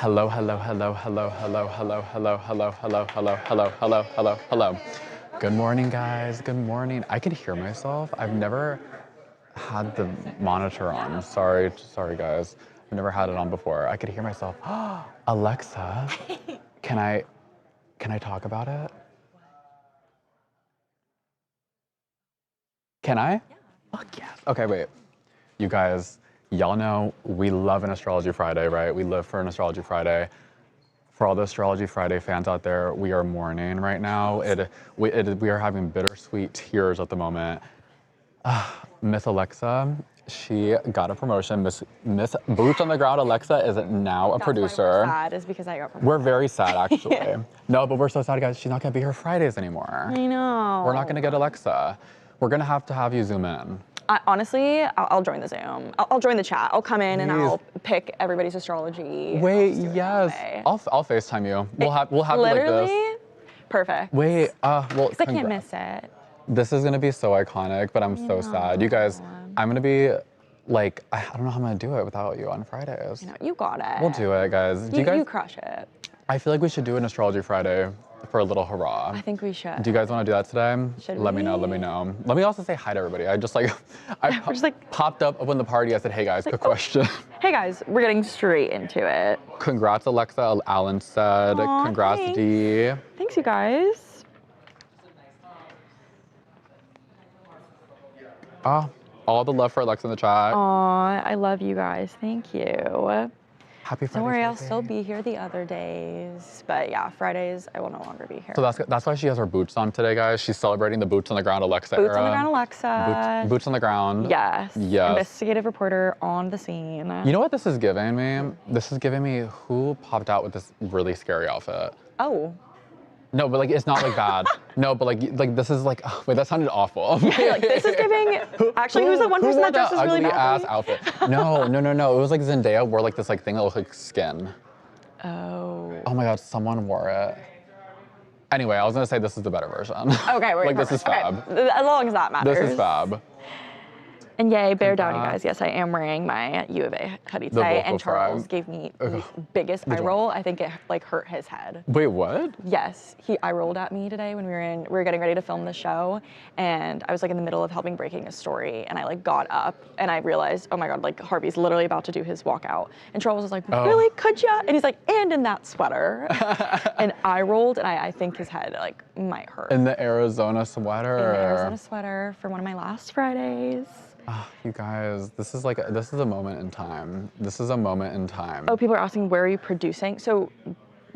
Hello, hello, hello, hello, hello, hello, hello, hello, hello, hello, hello, hello, hello, hello. Good morning, guys. Good morning. I can hear myself. I've never had the monitor on. Sorry, guys. I've never had it on before. I could hear myself. Alexa, can I talk about it? Can I? Yeah. Fuck yes. Okay, wait. You guys, y'all know we love an Astrology Friday, right? We live for an Astrology Friday. For all the Astrology Friday fans out there, we are mourning right now. We are having bittersweet tears at the moment. Miss Alexa, she got a promotion. Miss Boots on the Ground Alexa is now a producer. That's why we're sad, is because I got promoted. We're very sad, actually. No, but we're so sad, guys. She's not gonna be here Fridays anymore. I know. We're not gonna get Alexa. We're gonna have to have you zoom in. Honestly, I'll join the Zoom. I'll join the chat. I'll come in and I'll pick everybody's astrology. Wait, yes. I'll FaceTime you. We'll have you like this. Perfect. Wait, well, I can't miss it. This is gonna be so iconic, but I'm so sad. You guys, I'm gonna be like, I don't know how I'm gonna do it without you on Fridays. You know, you got it. We'll do it, guys. You crush it. I feel like we should do an Astrology Friday for a little hurrah. I think we should. Do you guys want to do that today? Should Let we? me know, let me know. Let me also say hi to everybody. I just popped up when the party. I said, hey guys, quick question. Hey guys, we're getting straight into it. Congrats, Alexa, Alan said. Aw, congrats, thanks. Dee. Thanks, you guys. All the love for Alexa in the chat. Aw, I love you guys. Thank you. Happy Friday. Don't worry, I'll still be here the other days. But yeah, Fridays, I will no longer be here. So that's why she has her boots on today, guys. She's celebrating the Boots on the Ground Alexa era. Boots on the Ground Alexa. Boots on the ground. Yes. Yes. Investigative reporter on the scene. You know what this is giving me? This is giving me who popped out with this really scary outfit. Oh. No, but like it's not like bad. No, but like this is like, oh, wait, that sounded awful. Like this is giving. Actually, who's the one person that dresses really badly? Ass outfit. No. It was like Zendaya wore like this like thing that looked like skin. Oh. Oh my God, someone wore it. Anyway, I was gonna say this is the better version. Okay, we're like this is fab. Okay. As long as that matters. This is fab. And yay, bear down, you guys. Yes, I am wearing my U of A hoodie today, and Charles gave me the biggest eye roll. I think it like hurt his head. Wait, what? Yes, he eye rolled at me today when we were getting ready to film the show, and I was like in the middle of helping breaking a story, and I like got up and I realized, oh my God, like Harvey's literally about to do his walkout, and Charles was like, really, could ya? And he's like, and in that sweater, and I rolled, and I think his head like might hurt. In the Arizona sweater. In the Arizona sweater for one of my last Fridays. You guys, this is a moment in time. This is a moment in time. Oh, people are asking, where are you producing? So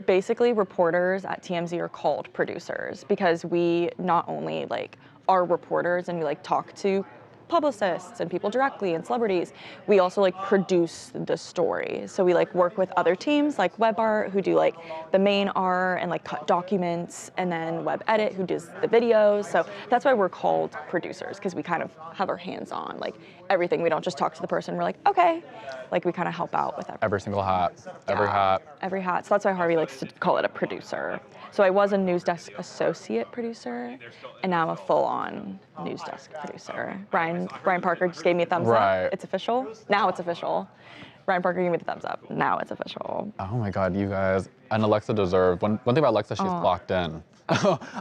basically reporters at TMZ are called producers because we not only like are reporters and we like talk to publicists and people directly and celebrities, we also like produce the story. So we like work with other teams like Web Art who do like the main art and like cut documents, and then Web Edit who does the videos. So that's why we're called producers, because we kind of have our hands on like everything. We don't just talk to the person. We're like, okay, like we kind of help out with every single hat, yeah, every hat. So that's why Harvey likes to call it a producer. So I was a news desk associate producer, and now I'm a full-on news desk producer. Brian Parker just gave me a thumbs up. It's official. Now it's official. Brian Parker gave me the thumbs up. Now it's official. Oh my God, you guys. And Alexa deserved. One thing about Alexa, she's clocked in.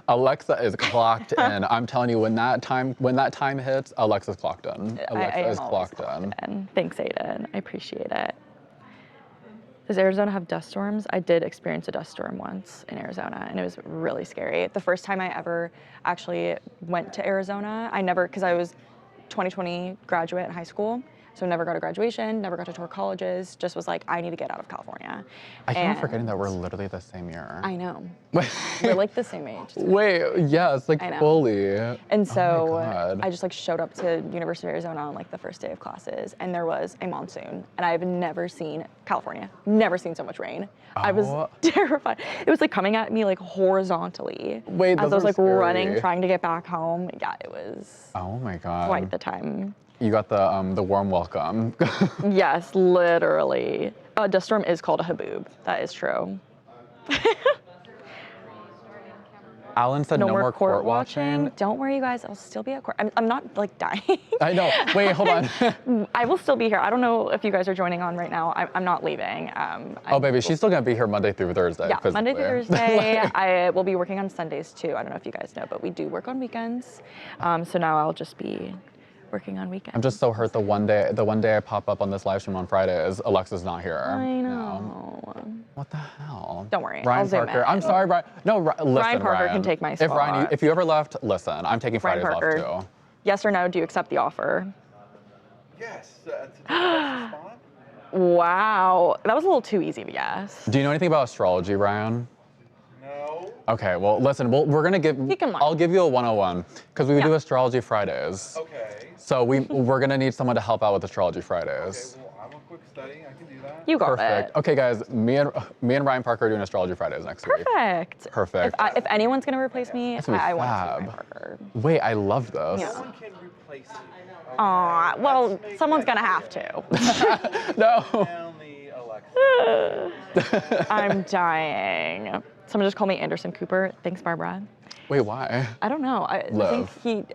Alexa is clocked in. I'm telling you, when that time hits, Alexa's clocked in. Alexa is clocked in. Thanks, Aiden. I appreciate it. Does Arizona have dust storms? I did experience a dust storm once in Arizona, and it was really scary. The first time I ever actually went to Arizona, because I was 2020 graduate in high school, so never got to graduation, never got to tour colleges, just was like, I need to get out of California. I keep forgetting that we're literally the same year. I know. We're like the same age. Wait, yes, like fully. And so I just like showed up to University of Arizona on like the first day of classes, and there was a monsoon, and I've never seen California, never seen so much rain. I was terrified. It was like coming at me like horizontally. Wait, as I was like running, trying to get back home. Yeah, it was. Oh my God. Quite the time. You got the warm welcome. Yes, literally. A dust storm is called a haboob. That is true. Alan said no more court watching. Don't worry, you guys. I'll still be at court. I'm not like dying. I know. Wait, hold on. I will still be here. I don't know if you guys are joining on right now. I'm not leaving. Oh, baby, she's still gonna be here Monday through Thursday. Yeah, physically. Monday through Thursday. I will be working on Sundays too. I don't know if you guys know, but we do work on weekends. So now I'll just be working on weekends. I'm just so hurt. The one day I pop up on this live stream on Friday is Alexa's not here. I know. What the hell? Don't worry. Ryan I'll zoom Parker. in. I'm sorry, Brian. No, listen, Ryan Parker can take my If spot. If you ever left, listen. I'm taking Ryan Fridays Parker. off too. Yes or no? Do you accept the offer? Yes. To take Alexa's spot? Wow, that was a little too easy of a guess. Do you know anything about astrology, Ryan? No. Okay, well, listen, we're gonna give. He can lie. I'll give you a 101 because we Yeah. do astrology Fridays. Okay. So we're gonna need someone to help out with astrology Fridays. Okay, well, I'm a quick study. I can do that. You got Perfect. it. Okay, guys, me and Ryan Parker are doing astrology Fridays next week. Perfect. Perfect. If anyone's gonna replace me, That's gonna be I want to be Ryan fab. Parker. Wait, I love this. Yeah. No one can replace you. Aw, well, someone's gonna have to. No. Only Alexa. I'm dying. Someone just called me Anderson Cooper. Thanks, Barbara. Wait, why? I don't know. I Love. think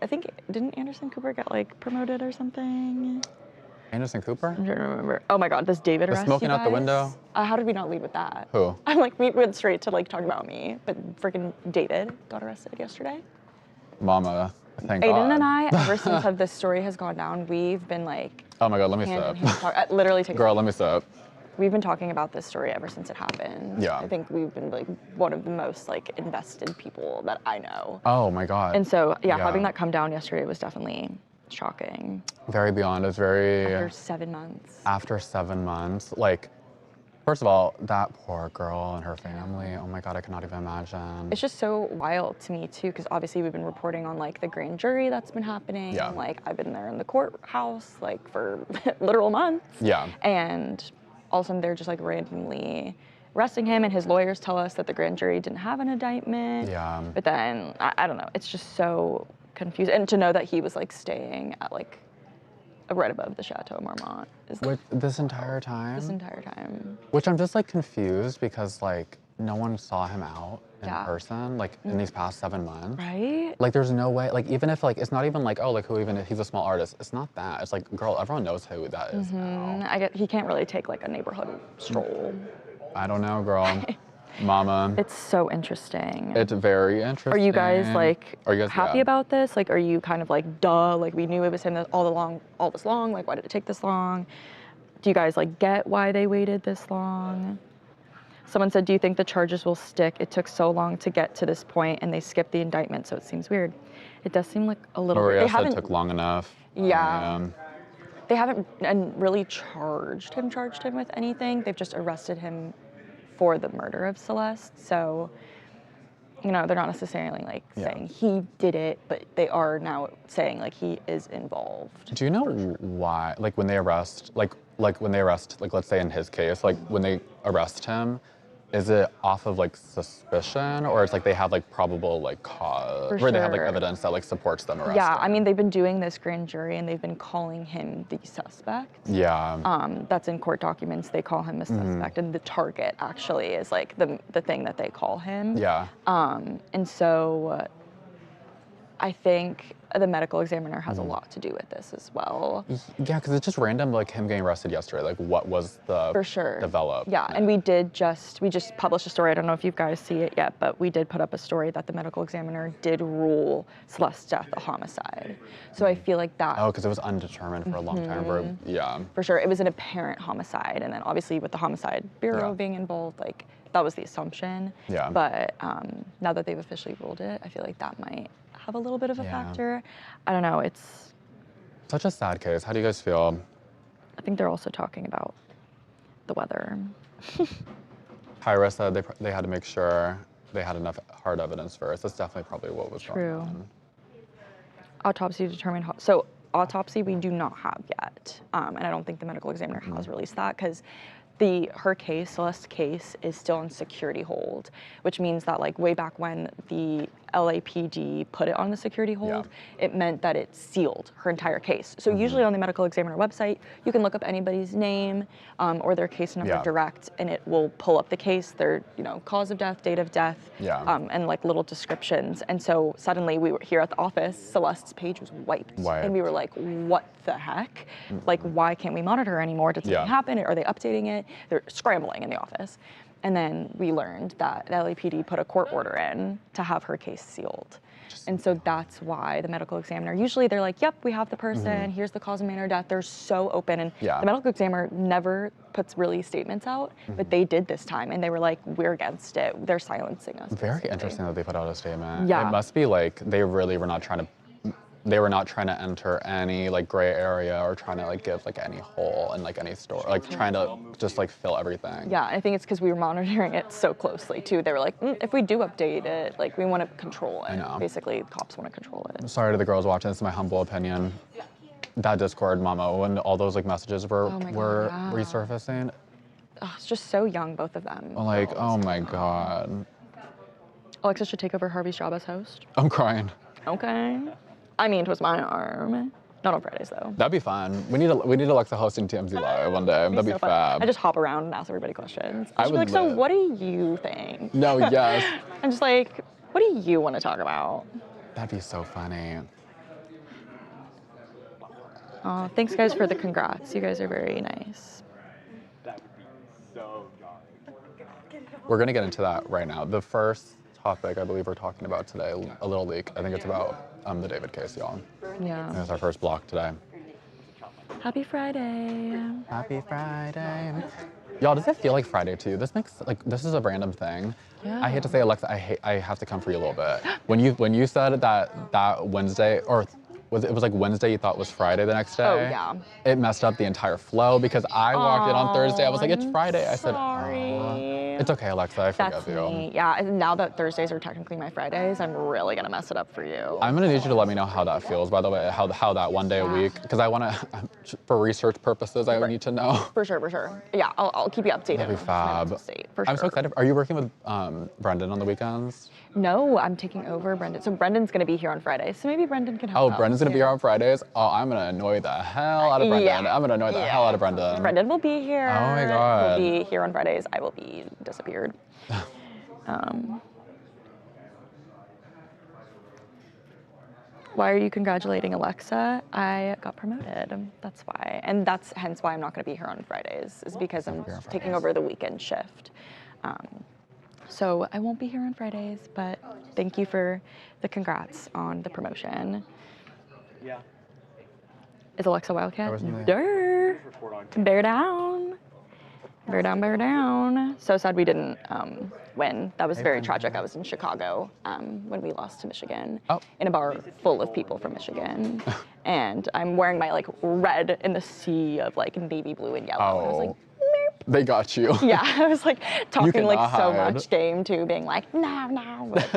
didn't Anderson Cooper get like promoted or something? Anderson Cooper? I'm trying to remember. Oh my God, does David arrest smoking you out the guys? window? How did we not lead with that? Who? I'm like, we went straight to like talk about me, but freaking David got arrested yesterday. Mama, thank God. Aiden and I, ever since this story has gone down, we've been like Oh my God, let me hand in sip. hand literally take. Girl, let me sip. We've been talking about this story ever since it happened. Yeah. I think we've been like one of the most like invested people that I know. Oh my God. And so yeah, having that come down yesterday was definitely shocking. Very beyond. It's very. After 7 months. After 7 months, like, first of all, that poor girl and her family. Oh my God, I cannot even imagine. It's just so wild to me too, because obviously we've been reporting on like the grand jury that's been happening. Yeah. And, like I've been there in the courthouse like for literal months. Yeah. And all of a sudden they're just like randomly arresting him, and his lawyers tell us that the grand jury didn't have an indictment. Yeah. But then I don't know. It's just so confusing, and to know that he was like staying at like right above the Chateau Marmont is like, This entire time? this entire time. Which I'm just like confused because like no one saw him out in Yeah. person like in these past 7 months. Right? Like there's no way, like even if like, it's not even like, oh, like who even, if he's a small artist. It's not that. It's like, girl, everyone knows who that is now. He can't really take like a neighborhood stroll. I don't know, girl. Mama. It's so interesting. It's very interesting. Are you guys like Are you guys happy yeah. about this? Like, are you kind of like, duh, like we knew it was him all this long, like why did it take this long? Do you guys like get why they waited this long? Someone said, do you think the charges will stick? It took so long to get to this point and they skipped the indictment, so it seems weird. It does seem like a little weird. Maria said it took long enough. Yeah. They haven't really charged him with anything. They've just arrested him for the murder of Celeste. So, you know, they're not necessarily like saying he did it, but they are now saying like he is involved. Do you know why, like when they arrest, like when they arrest, like let's say in his case, like when they arrest him, is it off of like suspicion, or it's like they have like probable like cause, For where they have like sure. evidence that like supports them arresting? Yeah, I mean, they've been doing this grand jury and they've been calling him the suspect. Yeah. That's in court documents. They call him a suspect, and the target actually is like the thing that they call him. Yeah. And so I think the medical examiner has a lot to do with this as well. Yeah, because it's just random, like him getting arrested yesterday. Like, what was the For sure. developed? Yeah, and we just published a story. I don't know if you guys see it yet, but we did put up a story that the medical examiner did rule Celeste's death a homicide. So I feel like that. Oh, because it was undetermined for a long time. Yeah. For sure, it was an apparent homicide, and then obviously with the homicide bureau Yeah. being involved, like that was the assumption. Yeah. But now that they've officially ruled it, I feel like that might have a little bit of a Yeah. factor. I don't know. It's. Such a sad case. How do you guys feel? I think they're also talking about the weather. Hyra said they had to make sure they had enough hard evidence first. That's definitely probably what was True. going on. Autopsy determined. So autopsy we do not have yet, and I don't think the medical examiner has released that because her case, Celeste's case, is still on security hold, which means that like way back when the LAPD put it on the security hold, it meant that it sealed her entire case. So usually on the medical examiner website, you can look up anybody's name or their case number direct, and it will pull up the case, their cause of death, date of death, and like little descriptions. And so suddenly we were here at the office, Celeste's page was wiped. And we were like, what the heck? Like, why can't we monitor her anymore? Did something happen? Are they updating it? They're scrambling in the office. And then we learned that the LAPD put a court order in to have her case sealed. And so that's why the medical examiner, usually they're like, yep, we have the person, here's the cause and manner of death. They're so open. And the medical examiner never puts really statements out, but they did this time. And they were like, we're against it. They're silencing us. Very interesting that they put out a statement. It must be like they really were not trying to enter any like gray area or trying to like give like any hole in like any story, like trying to just like fill everything. Yeah, I think it's because we were monitoring it so closely too. They were like, if we do update it, like we want to control it. Basically, cops want to control it. Sorry to the girls watching, this is my humble opinion. That Discord, mama, when all those like messages were resurfacing. Oh, it's just so young, both of them. Like, oh my God. Alexa should take over Harvey's job as host. I'm crying. Okay. I mean, twist my arm. Not on Fridays though. That'd be fun. We need Alexa hosting TMZ Live one day. That'd be so fab. I just hop around and ask everybody questions. I would be like, so what do you think? No, yes. I'm just like, what do you want to talk about? That'd be so funny. Oh, thanks guys for the congrats. You guys are very nice. That would be so jarring. We're gonna get into that right now. The first topic I believe we're talking about today, a little leak. I think it's about the David case, y'all. Yeah. And it's our first block today. Happy Friday. Happy Friday. Y'all, does it feel like Friday to you? This is a random thing. Yeah. I hate to say, Alexa, I have to come for you a little bit. When you said that Wednesday, or it was like Wednesday you thought was Friday the next day? Oh, yeah. It messed up the entire flow because I walked in on Thursday. I was like, it's Friday. I said, sorry. It's okay, Alexa, I forgive you. Me. Yeah, and now that Thursdays are technically my Fridays, I'm really gonna mess it up for you. I'm gonna need you to let me know how that feels, by the way, how that one day a week, because I wanna, for research purposes, I would need to know. For sure. Yeah, I'll keep you updated. That'd be fab. For sure. I'm so excited. Are you working with Brendan on the weekends? No, I'm taking over Brendan. So Brendan's gonna be here on Fridays, so maybe Brendan can help out. Oh, Brendan's gonna be here on Fridays? Oh, I'm gonna annoy the hell out of Brendan. Yeah. I'm gonna annoy the hell out of Brendan. Brendan will be here. Oh my God. He'll be here on Fridays. I will be disappeared. Why are you congratulating Alexa? I got promoted. That's why. And that's hence why I'm not gonna be here on Fridays, is because I'm taking over the weekend shift. So I won't be here on Fridays, but thank you for the congrats on the promotion. Yeah. Is Alexa Wildcat? Durr. Bear down. Bear down, bear down. So sad we didn't win. That was very tragic. I was in Chicago when we lost to Michigan in a bar full of people from Michigan. And I'm wearing my like red in the sea of like navy blue and yellow. And I was like, they got you. Yeah, I was like talking like so much game too, being like, no. But,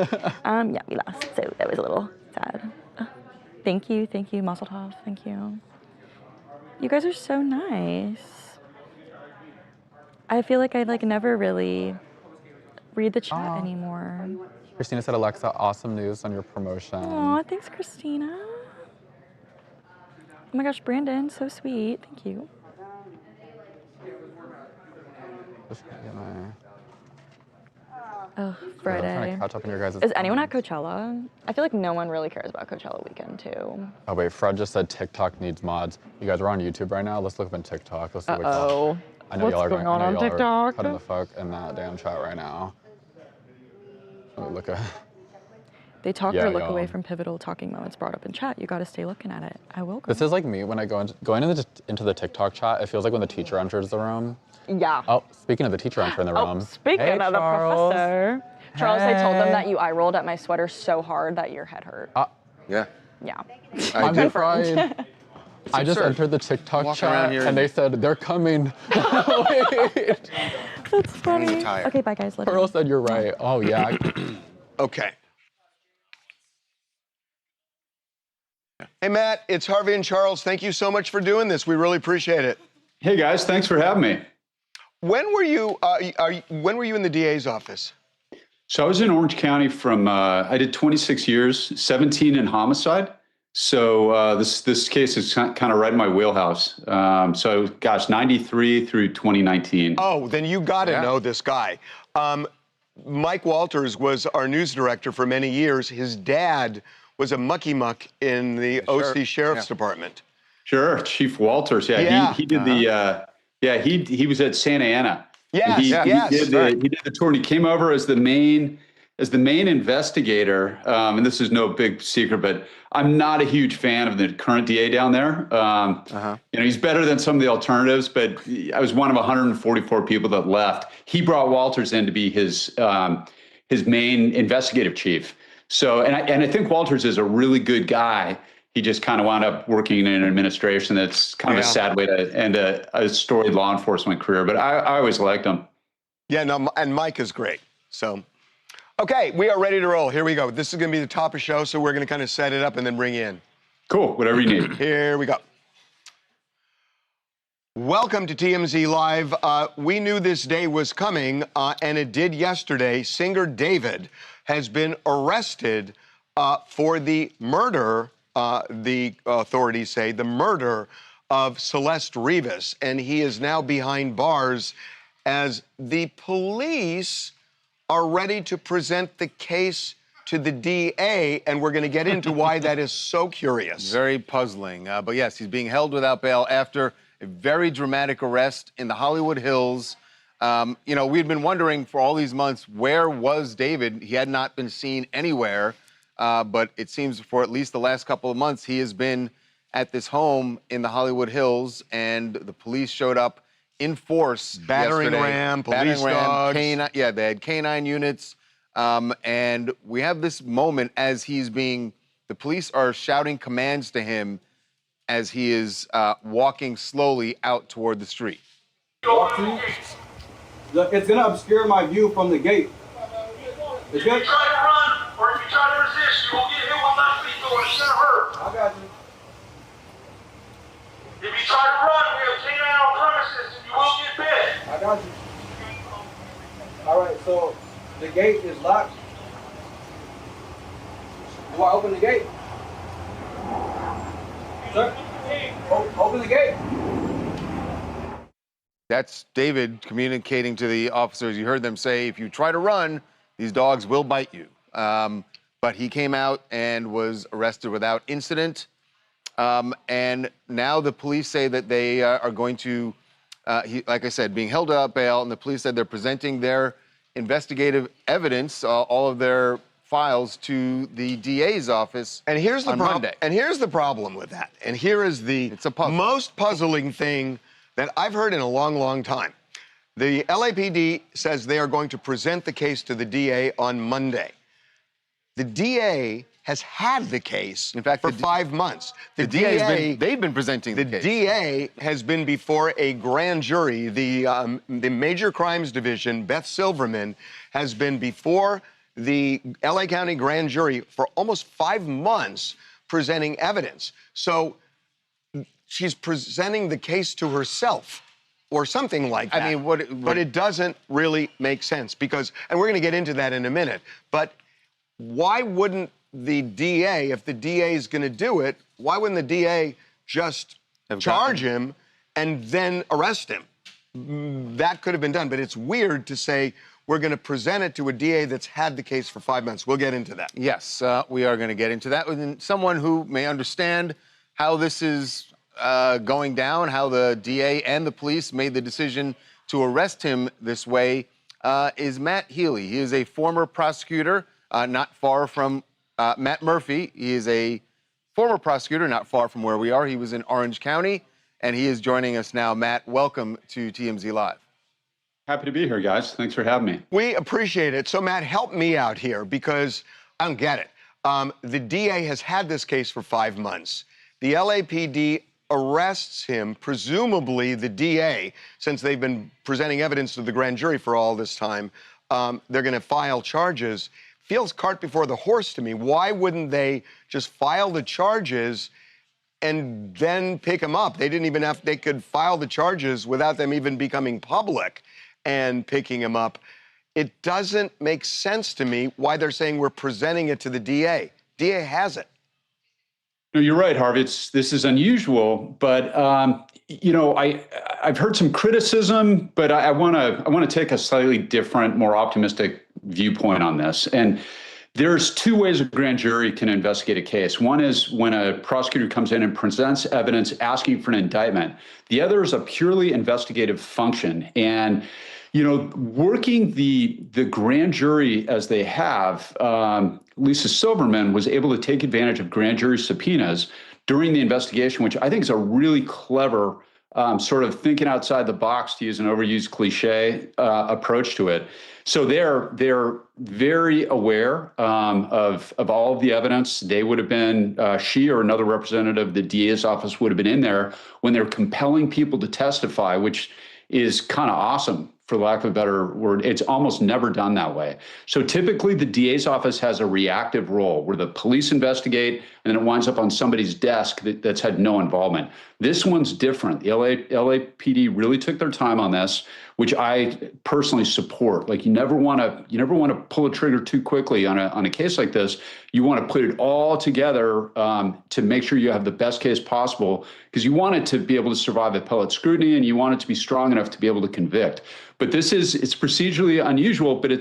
yeah, we lost, so that was a little sad. Thank you, Mazel Tov, thank you. You guys are so nice. I feel like I like never really read the chat anymore. Christina said, Alexa, awesome news on your promotion. Aw, thanks, Christina. Oh my gosh, Brandon, so sweet, thank you. Oh, Friday. I'm trying to catch up on your guys' Is anyone at Coachella? I feel like no one really cares about Coachella weekend too. Oh wait, Fred just said TikTok needs mods. You guys are on YouTube right now. Let's look up in TikTok. Let's see what Uh-oh. I know What's y'all are going on TikTok? Cutting the fuck in that damn chat right now. Let me look at. They talk or look away from pivotal talking moments brought up in chat. You got to stay looking at it. I will. This is like me when I going into the TikTok chat. It feels like when the teacher enters the room. Yeah. Oh, speaking of the teacher entering the room. Speaking of the professor. Charles, I told them that you eye rolled at my sweater so hard that your head hurt. Yeah. Yeah. I'm fried. I just entered the TikTok chat and they said they're coming. Wait. That's funny. Okay, bye guys. Pearl said you're right. Oh yeah. Okay. Hey Matt, it's Harvey and Charles. Thank you so much for doing this. We really appreciate it. Hey guys, thanks for having me. When were you in the DA's office? So I was in Orange County from, I did 26 years, 17 in homicide. So this case is kind of right in my wheelhouse. So gosh, 93 through 2019. Oh, then you got to know this guy. Mike Walters was our news director for many years. His dad was a mucky-muck in the OC Sheriff's Department. Sure, Chief Walters. Yeah, he did the, he was at Santa Ana. Yes, he did the tour, and he came over as the main investigator. And this is no big secret, but I'm not a huge fan of the current DA down there. You know, he's better than some of the alternatives, but I was one of 144 people that left. He brought Walters in to be his main investigative chief. So, and I think Walters is a really good guy. He just kind of wound up working in an administration. That's kind of a sad way to end a storied law enforcement career. But I always liked him. Yeah, no, and Mike is great. So, okay, we are ready to roll. Here we go. This is going to be the top of show, so we're going to kind of set it up and then bring you in. Cool, whatever you need. Here we go. Welcome to TMZ Live. We knew this day was coming, and it did yesterday. Singer David has been arrested for the murder, the authorities say, the murder of Celeste Rivas, and he is now behind bars as the police are ready to present the case to the DA, and we're going to get into why that is so curious. Very puzzling. But yes, he's being held without bail after a very dramatic arrest in the Hollywood Hills. You know, we'd been wondering for all these months, where was David? He had not been seen anywhere, but it seems for at least the last couple of months, he has been at this home in the Hollywood Hills, and the police showed up in force Battering yesterday. ram, police dogs. Canine, yeah, they had canine units. And we have this moment as the police are shouting commands to him as he is walking slowly out toward the street. Walk through. It's gonna obscure my view from the gate. If you try to run or if you try to resist, you will get hit with left feet or it's gonna hurt. I got you. If you try to run, we have canine on premises and you will get bit. I got you. All right, so the gate is locked. Do I open the gate? Sir, open the gate. That's David communicating to the officers. You heard them say, if you try to run, these dogs will bite you. But he came out and was arrested without incident. And now the police say that they are going to, like I said, being held without bail, and the police said they're presenting their investigative evidence, all of their files, to the DA's office and here's the on Monday. And here's the problem with that. And here is the most puzzling thing that I've heard in a long, long time. The LAPD says they are going to present the case to the DA on Monday. The DA has had the case, in fact, for 5 months. The DA, they've been presenting the case. The DA has been before a grand jury. The Major Crimes Division, Beth Silverman, has been before the LA County grand jury for almost 5 months presenting evidence. So she's presenting the case to herself or something like that. I mean, but it doesn't really make sense because, and we're going to get into that in a minute, but why wouldn't the DA, if the DA is going to do it, why wouldn't the DA just charge him and then arrest him? That could have been done, but it's weird to say we're going to present it to a DA that's had the case for 5 months. We'll get into that. Yes, we are going to get into that with someone who may understand how this is going down, how the DA and the police made the decision to arrest him this way, is Matt Healy. He is a former prosecutor, not far from Matt Murphy. He is a former prosecutor, not far from where we are. He was in Orange County, and he is joining us now. Matt, welcome to TMZ Live. Happy to be here, guys. Thanks for having me. We appreciate it. So, Matt, help me out here because I don't get it. The DA has had this case for 5 months. The LAPD arrests him, presumably the DA, since they've been presenting evidence to the grand jury for all this time. They're going to file charges. Feels cart before the horse to me. Why wouldn't they just file the charges and then pick him up? They didn't even have, they could file the charges without them even becoming public and picking him up. it doesn't make sense to me why they're saying we're presenting it to the DA. DA has it. No, you're right, Harvey. This is unusual, but I've heard some criticism, but I want to take a slightly different, more optimistic viewpoint on this. And there's two ways a grand jury can investigate a case. One is when a prosecutor comes in and presents evidence asking for an indictment. The other is a purely investigative function. And working the grand jury as they have, Lisa Silverman was able to take advantage of grand jury subpoenas during the investigation, which I think is a really clever sort of thinking outside the box, to use an overused cliche, approach to it. So they're very aware of all of the evidence. They would have been, she or another representative of the DA's office would have been in there when they're compelling people to testify, which is kind of awesome, for lack of a better word. It's almost never done that way. So typically the DA's office has a reactive role where the police investigate and then it winds up on somebody's desk that's had no involvement. This one's different. The LAPD really took their time on this, which I personally support. Like you never want to pull a trigger too quickly on a case like this. You want to put it all together to make sure you have the best case possible, because you want it to be able to survive appellate scrutiny and you want it to be strong enough to be able to convict. But it's procedurally unusual, but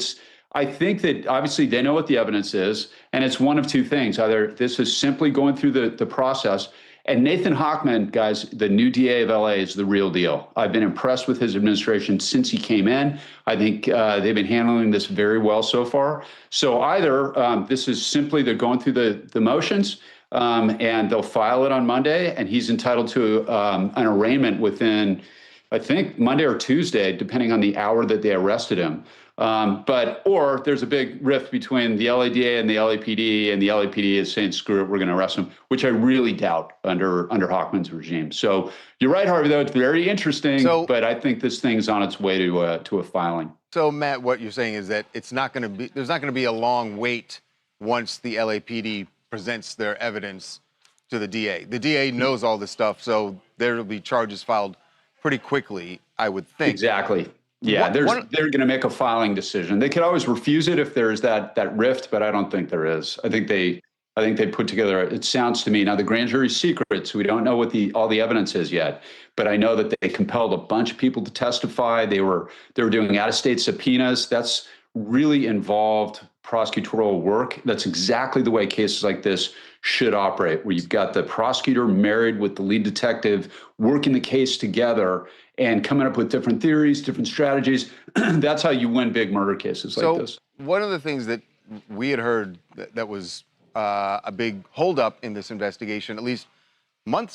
I think that obviously they know what the evidence is, and it's one of two things. Either this is simply going through the process. And Nathan Hochman, guys, the new DA of LA, is the real deal. I've been impressed with his administration since he came in. I think they've been handling this very well so far. So either this is simply they're going through the motions, and they'll file it on Monday, and he's entitled to an arraignment within, I think, Monday or Tuesday, depending on the hour that they arrested him. Or there's a big rift between the LADA and the LAPD, and the LAPD is saying, screw it, we're going to arrest him, which I really doubt under Hochman's regime. So you're right, Harvey, though. It's very interesting, but I think this thing's on its way to a filing. So, Matt, what you're saying is that there's not going to be a long wait once the LAPD presents their evidence to the DA. The DA knows all this stuff, so there will be charges filed pretty quickly, I would think. Exactly. Yeah, they're going to make a filing decision. They could always refuse it if there's that rift, but I don't think there is. I think they put together. It sounds to me now the grand jury's secret, so we don't know what all the evidence is yet. But I know that they compelled a bunch of people to testify. They were doing out-of-state subpoenas. That's really involved prosecutorial work. That's exactly the way cases like this should operate, where you've got the prosecutor married with the lead detective working the case together and coming up with different theories, different strategies. That's how you win big murder cases like this. So one of the things that we had heard that was a big holdup in this investigation, at least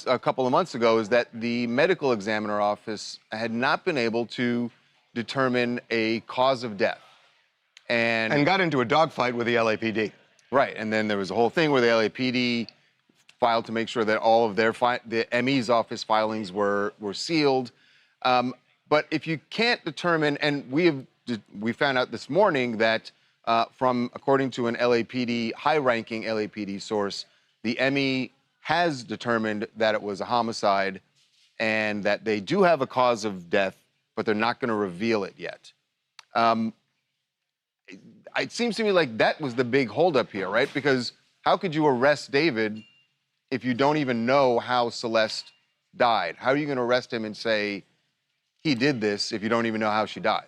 a couple of months ago, is that the medical examiner office had not been able to determine a cause of death. And got into a dogfight with the LAPD. Right, and then there was a whole thing where the LAPD filed to make sure that all of the ME's office filings were sealed. But if you can't determine, and we found out this morning that according to an LAPD, high-ranking LAPD source, the ME has determined that it was a homicide and that they do have a cause of death, but they're not going to reveal it yet. It seems to me like that was the big holdup here, right? Because how could you arrest David if you don't even know how Celeste died? How are you going to arrest him and say he did this if you don't even know how she died?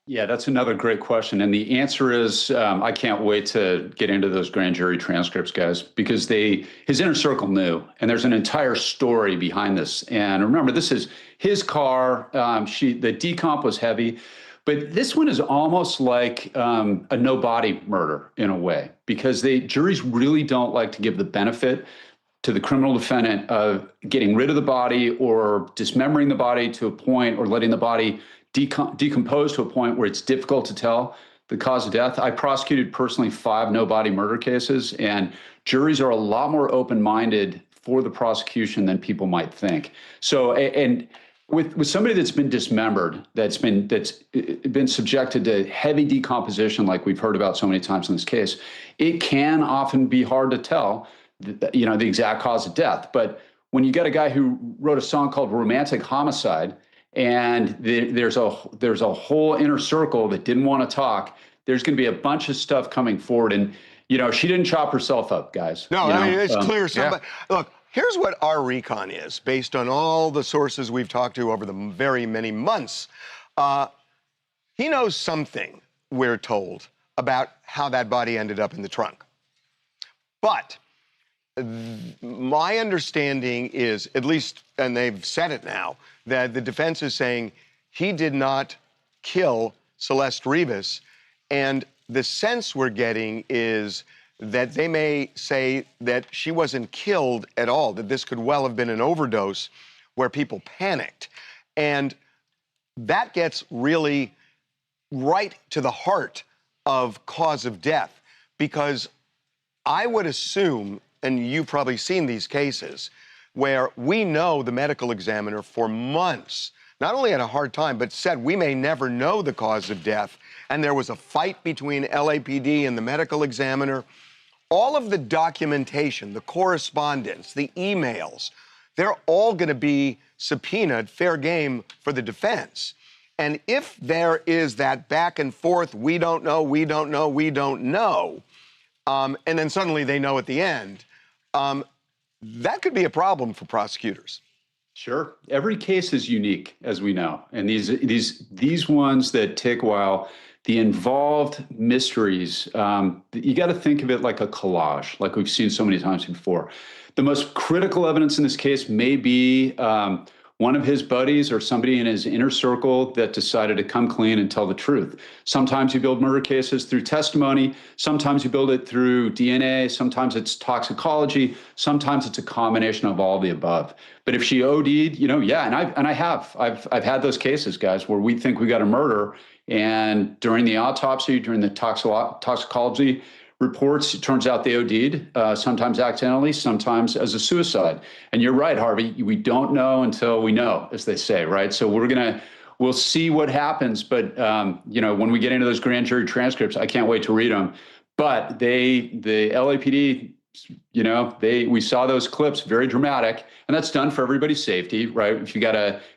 Yeah, that's another great question. And the answer is, I can't wait to get into those grand jury transcripts, guys, because his inner circle knew, and there's an entire story behind this. And remember, this is his car. The decomp was heavy. But this one is almost like a no-body murder in a way, because juries really don't like to give the benefit to the criminal defendant of getting rid of the body or dismembering the body to a point, or letting the body decompose to a point where it's difficult to tell the cause of death. I prosecuted personally 5 no-body murder cases, and juries are a lot more open-minded for the prosecution than people might think. So, and with somebody that's been dismembered, that's been subjected to heavy decomposition, like we've heard about so many times in this case, it can often be hard to tell, the exact cause of death. But when you got a guy who wrote a song called "Romantic Homicide," and there's a whole inner circle that didn't want to talk. There's going to be a bunch of stuff coming forward, and she didn't chop herself up, guys. No, I mean, it's clear. Look, here's what our recon is, based on all the sources we've talked to over the very many months. He knows something, we're told, about how that body ended up in the trunk. But my understanding is, at least, and they've said it now, that the defense is saying he did not kill Celeste Rivas. And the sense we're getting is that they may say that she wasn't killed at all, that this could well have been an overdose where people panicked. And that gets really right to the heart of cause of death, because I would assume, and you've probably seen these cases, where we know the medical examiner for months not only had a hard time, but said we may never know the cause of death. And there was a fight between LAPD and the medical examiner. All of the documentation, the correspondence, the emails, they're all going to be subpoenaed, fair game for the defense. And if there is that back and forth, we don't know, we don't know, we don't know, and then suddenly they know at the end, that could be a problem for prosecutors. Sure. Every case is unique, as we know. And these ones that take a while, the involved mysteries, you got to think of it like a collage, like we've seen so many times before. The most critical evidence in this case may be one of his buddies or somebody in his inner circle that decided to come clean and tell the truth. Sometimes you build murder cases through testimony. Sometimes you build it through DNA. Sometimes it's toxicology. Sometimes it's a combination of all the above. But if she OD'd, yeah, and I've had those cases, guys, where we think we got a murder, and during the autopsy, during the toxicology reports, it turns out they OD'd, sometimes accidentally, sometimes as a suicide. And you're right, Harvey, we don't know until we know, as they say, right? So we'll see what happens. But, when we get into those grand jury transcripts, I can't wait to read them. But the LAPD, we saw those clips, very dramatic, and that's done for everybody's safety, right? If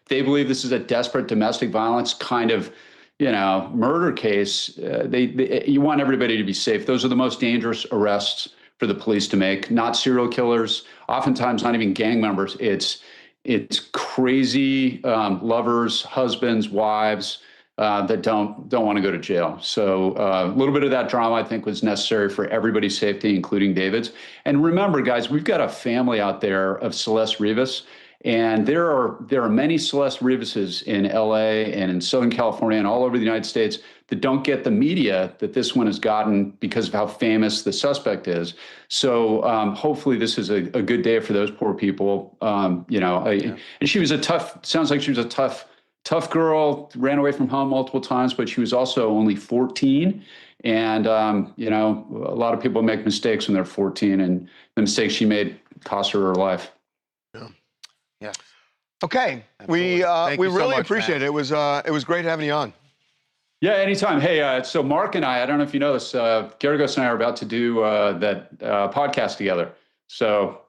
they believe this is a desperate domestic violence kind of, murder case, you want everybody to be safe. Those are the most dangerous arrests for the police to make, not serial killers, oftentimes not even gang members. It's crazy lovers, husbands, wives that don't want to go to jail. So a little bit of that drama, I think, was necessary for everybody's safety, including David's. And remember, guys, we've got a family out there of Celeste Rivas. And there are many Celeste Rivases in LA and in Southern California and all over the United States that don't get the media that this one has gotten because of how famous the suspect is. So hopefully this is a good day for those poor people. And she was sounds like she was a tough girl, ran away from home multiple times, but she was also only 14. And, a lot of people make mistakes when they're 14, and the mistakes she made cost her life. Yeah. Okay, Absolutely. we so really much, appreciate Matt. it. It was great having you on. Yeah, anytime. Hey, so Mark and I don't know if you know this, Garagos and I are about to do that podcast together. So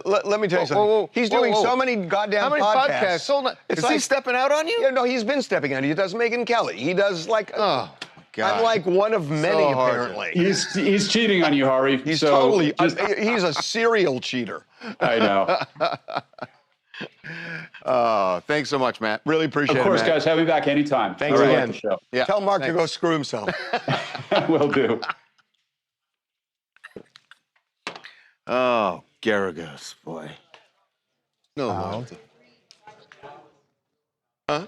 let me tell you something. He's doing so many goddamn How many podcasts? Hold on. It's Is he stepping out on you? Yeah, no, he's been stepping on you. He does Megyn Kelly. He does like. Oh, God. I'm like one of many, So hard. apparently. he's cheating on you, Harvey. He's so totally. He's a serial cheater. I know. Thanks so much, Matt. Really appreciate it. Of course, man. guys. Have me back anytime. Thanks I really again. like the show. Yeah, Tell Mark to thanks. go screw himself. Will do. Oh, Garagos, boy. No loyalty. Huh?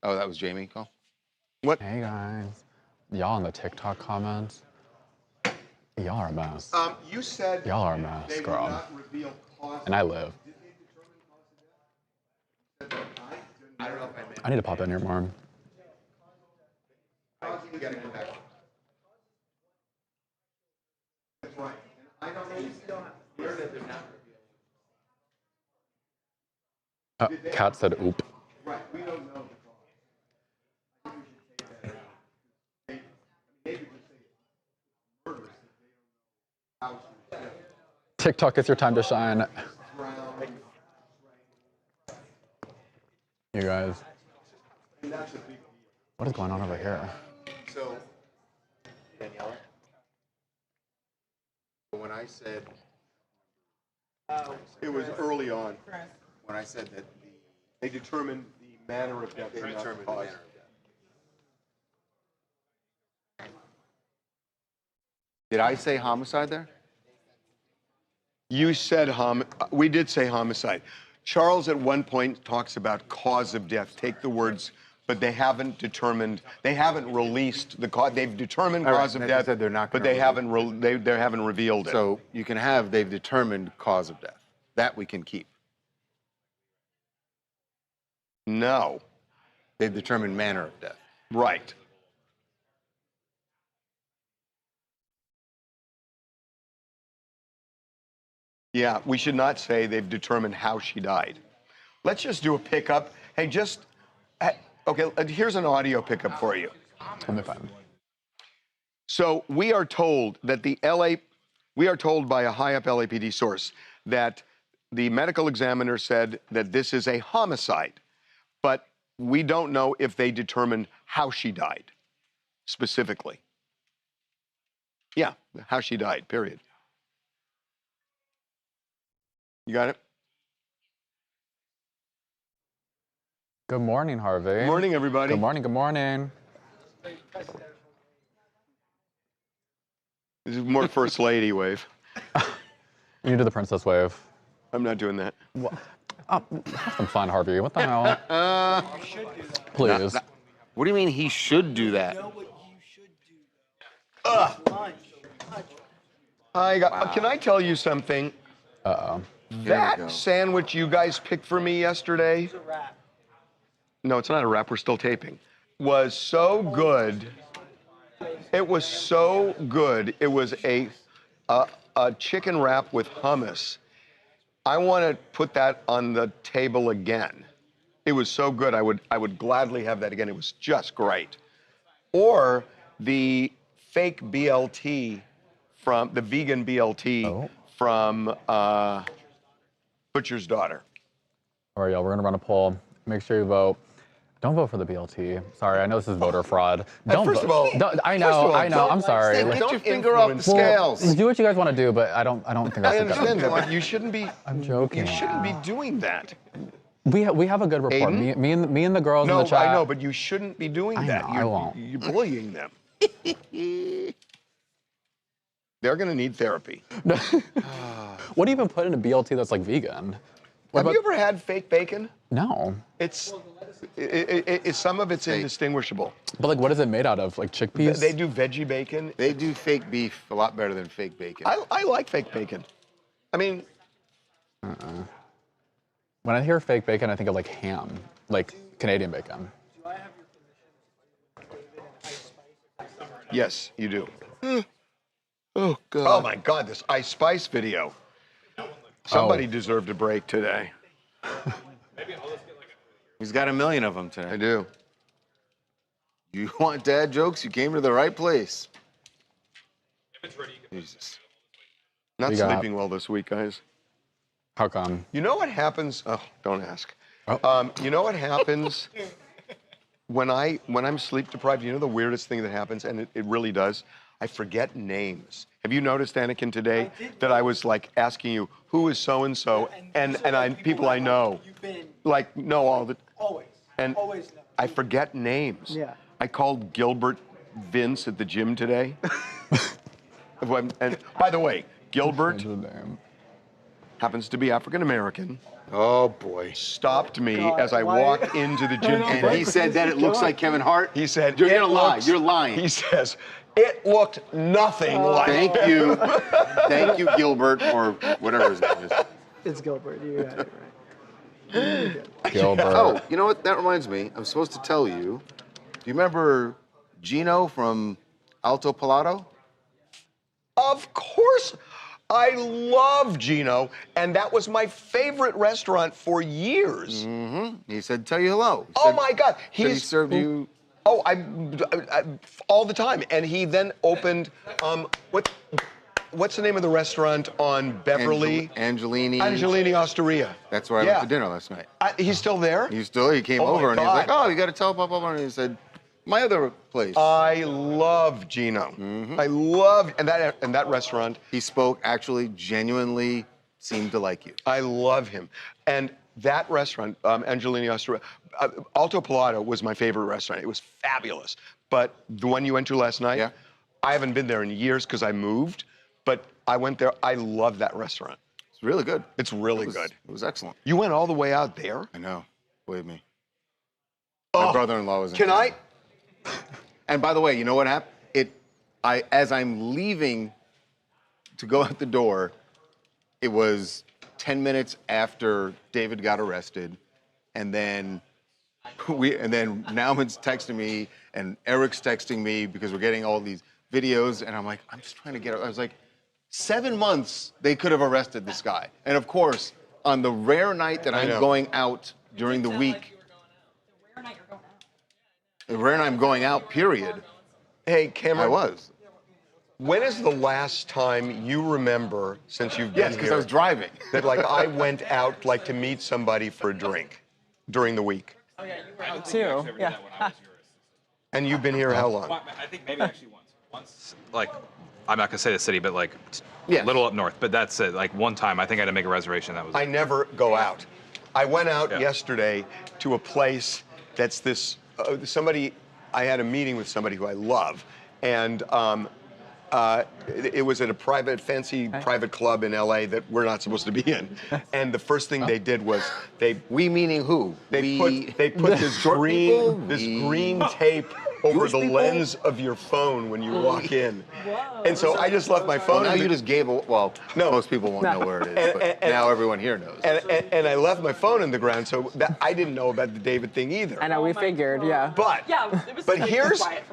Oh, that was Jamie. Call. What? Hey guys, y'all in the TikTok comments, y'all are a mess. You said Y'all are a mess, they will girl. not reveal cause. And I live. I need to pop in here more. You gotta come back. That's right. And I don't know. Kat said oop. Right. We don't know the cause. I think we should take that out. Maybe just say murderous if they don't know how to. TikTok, it's your time to shine. You guys. What is going on over here? So, Daniela, when I said, It was early on. when I said that They determined the manner of death. they and not determined the cause. manner of death. Did I say homicide there? You said we did say homicide. Charles at one point talks about cause of death. Take the words, but they haven't determined, they haven't released the cause. They've determined All right, cause of they death, said they're not but gonna they haven't they haven't revealed it. So you can have they've determined cause of death. That we can keep. No. They've determined manner of death. Right. Yeah, we should not say they've determined how she died. Let's just do a pickup. Hey, okay, here's an audio pickup for you. Let me find. So we are told that we are told by a high up LAPD source that the medical examiner said that this is a homicide, but we don't know if they determined how she died specifically. Yeah, how she died, period. You got it? Good morning, Harvey. Good morning, everybody. Good morning, good morning. This is more First Lady wave. You do the princess wave. I'm not doing that. Have some fun, Harvey. What the hell? Please. What do you mean he should do that? Can I tell you something? Uh-oh. That sandwich you guys picked for me yesterday. It's a wrap. No, it's not a wrap. We're still taping. Was so good. It was so good. It was a chicken wrap with hummus. I want to put that on the table again. It was so good. I would gladly have that again. It was just great. Or the fake BLT from the vegan BLT from Butcher's Daughter. All right, y'all, we're gonna run a poll. Make sure you vote. Don't vote for the BLT. Sorry, I know this is voter fraud. Don't First vote. of all, I know. I'm sorry. Get Don't your finger off the influence- scales. Do what you guys want to do, but I don't think that's I a good understand that, idea. but you shouldn't be. I'm joking. You shouldn't be doing that. We have a good report. Aiden? Me and the girls in No, the chat. I know, but you shouldn't be doing I that. know, I won't. You're bullying them. They're going to need therapy. What do you even put in a BLT that's like vegan? Have you ever had fake bacon? No. It's some of it's indistinguishable. But like, what is it made out of? Like chickpeas? They do veggie bacon. They do fake beef a lot better than fake bacon. I like fake bacon. I mean, When I hear fake bacon, I think of like ham, like Canadian bacon. yes, you do. Oh, God. Oh my God, this Ice Spice video. Somebody deserved a break today. He's got 1 million of them I today. do. You want dad jokes? You came to the right place. Jesus. Not We got- sleeping well this week, guys. How come? You know what happens? Oh, don't ask. Oh. You know what happens when I'm sleep deprived? You know the weirdest thing that happens, and it really does? I forget names. Have you noticed, Anakin, today that I was like asking you who is so and so, and people I know, like know all the Always. and Always know. I forget names. Yeah. I called Gilbert Vince at the gym today. And by the way, Gilbert happens to be African American. Oh, boy. Stopped me God, as I why- walked into the gym. And he said that it looks like Kevin Hart. He said, You're "It gonna lie. looks-" You're lying. He says, it looked nothing like. Thank you. Thank you, Gilbert, or whatever his name is. It's Gilbert. You got it right. Gilbert. Oh, you know what? That reminds me. I'm supposed to tell you. Do you remember Gino from Alto Palato? Of course. I love Gino, and that was my favorite restaurant for years. Mm-hmm. He said, tell you hello. He Oh said- my God. said he served you. Oh, I all the time. And he then opened what? what's the name of the restaurant on Beverly? Angelini Osteria. That's where I went to dinner last night. He's still there? He came Oh my over and he was like, God. oh, you got to tell Papa. And he said, my other place. I love Gino. I love, and that restaurant. He spoke, actually, genuinely seemed to like you. I love him. And that restaurant, Angelini Osteria, Alto Palado was my favorite restaurant. It was fabulous. But the one you went to last night, I haven't been there in years because I moved, but I went there. I love that restaurant. It's really good. It's really good. It was excellent. You went all the way out there? I know. Believe me. My brother-in-law was in Can town. I? And by the way, you know what happened? As I'm leaving to go out the door, it was 10 minutes after David got arrested, and then Nauman's texting me, and Eric's texting me because we're getting all these videos, and I'm like, I'm just trying to get. I was like, 7 months they could have arrested this guy, and of course, on the rare night that I'm going out during the week. The rare night I'm going out, period. Hey, Cameron. I was. When is the last time you remember, since you've been Yes, because I was driving. that like I went out like to meet somebody for a drink during the week? Oh yeah, you were too. Yeah. And you've been here how long? I think maybe actually once. Once, like, I'm not gonna say the city, but like, a little up north. But that's it. Like one time, I think I had to make a reservation. That was. I never go out. I went out yesterday to a place that's this. I had a meeting with somebody who I love, and it was at a fancy private club in LA that we're not supposed to be in. And the first thing they did was We meaning who? They put this green tape over the lens of your phone when you walk in. Whoa. And so I just left my phone. Well, now you just gave. Well, most people won't know where it is, but now everyone here knows. And I left my phone in the ground, so I didn't know about the David thing either. I know, we figured, yeah. But it was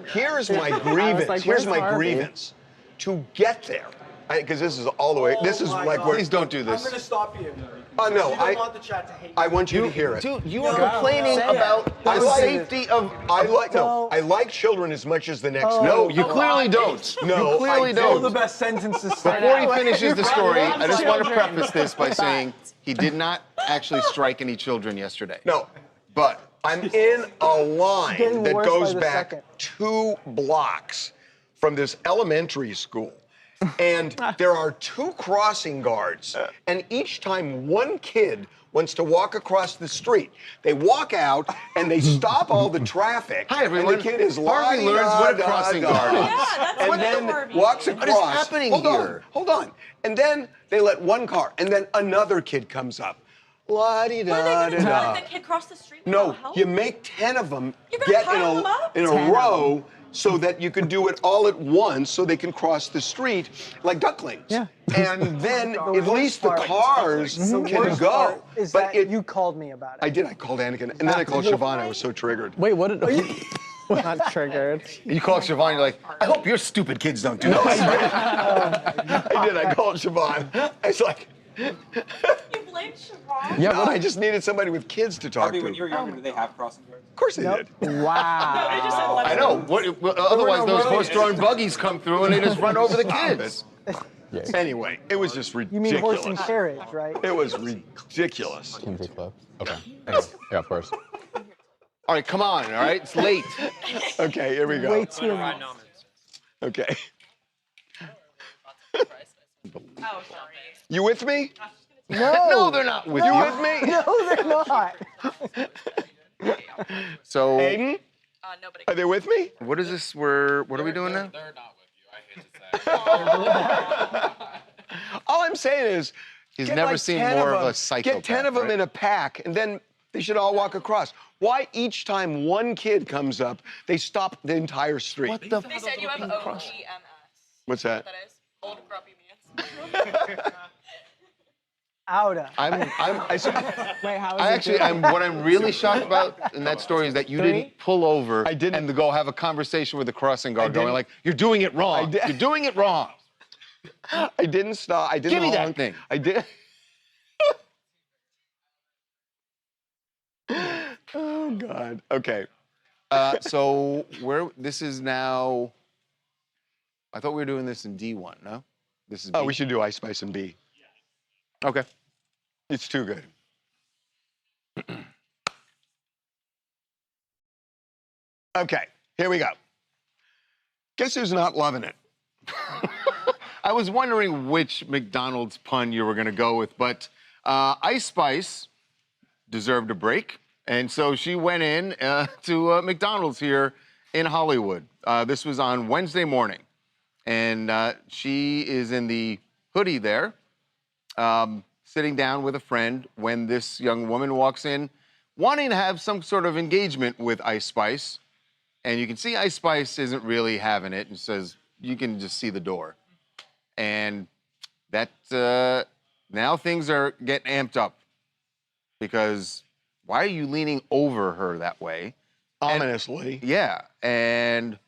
here's my grievance. like, Here's where's my Harvey? grievance. To get there, because this is all the way. This is like where. Please don't do this. I'm gonna stop you. Oh no, I want the chat to hate I want you to hear it. Dude, you are complaining about the safety of. I like children as much as the next. No, you clearly don't. No, you clearly I don't. All the best sentences. Before he finishes the story, I just want to preface this by saying he did not actually strike any children yesterday. No, but I'm in a line that goes back 2 blocks from this elementary school. And there are 2 crossing guards. And each time one kid wants to walk across the street, they walk out and they stop all the traffic. Hi, everyone. And the kid is Harvey learns what a crossing guard is. Yeah, that's And what then Harvey walks is. across. What is happening here? Hold on. And then they let one car, and then another kid comes up. La-di-da-da-da. What are they going to do? Let the kid cross the street No, without help? you make 10 of them You're gonna get pile them up? in a row so that you can do it all at once so they can cross the street like ducklings. Yeah. And then The at least the worst cars The can worst go. part is But that you called me about it. I did. I called Anakin. And then I called Siobhan. I was so triggered. Wait, what did... Not triggered. You call Siobhan, you're like, I hope your stupid kids don't do No, this. I did. I called Siobhan. I was like, You blame Siobhan? Yeah, no, I just needed somebody with kids to talk Harvey, to. when you were younger, did they have crossing guards? Of course they did. Wow. They just said let I know. Otherwise, those horse-drawn buggies come through and they just run over the kids. Anyway, it was just ridiculous. You mean horse and carriage, right? It was ridiculous. TMZ Club. Okay. Anyway, yeah, of course. All right, come on, all right? It's late. Okay, here we go. Way too Okay. Oh, sorry. You with me? No, they're not with You you. with me? No, they're not. So, Aiden? Nobody. Are they with me? what is this? What are we doing now? They're not with you. I hate to say. All I'm saying is, He's get never like seen 10 more of of a them. psychopath. Get 10 of them right? in a pack, and then they should all walk across. Why each time one kid comes up, they stop the entire street? What the? They said you have OGMS. What's that? That is old grumpy man. Outa. Wait, how is What I'm really shocked about in that story is that you didn't pull over I didn't. and to go have a conversation with the crossing guard, going didn't. like, "You're doing it wrong. did. You're doing it wrong." I didn't stop. I didn't Give me that honk. thing. I did. Oh God. Okay. So this is now. I thought we were doing this in D1, no? This is Oh, B. we should do Ice Spice and B. Okay. It's too good. Okay, here we go. Guess who's not loving it? I was wondering which McDonald's pun you were going to go with, but Ice Spice deserved a break, and so she went in to McDonald's here in Hollywood. This was on Wednesday morning, and she is in the hoodie there, sitting down with a friend when this young woman walks in, wanting to have some sort of engagement with Ice Spice. And you can see Ice Spice isn't really having it and says, you can just see the door. And that, now things are getting amped up because why are you leaning over her that way? Ominously. Yeah, and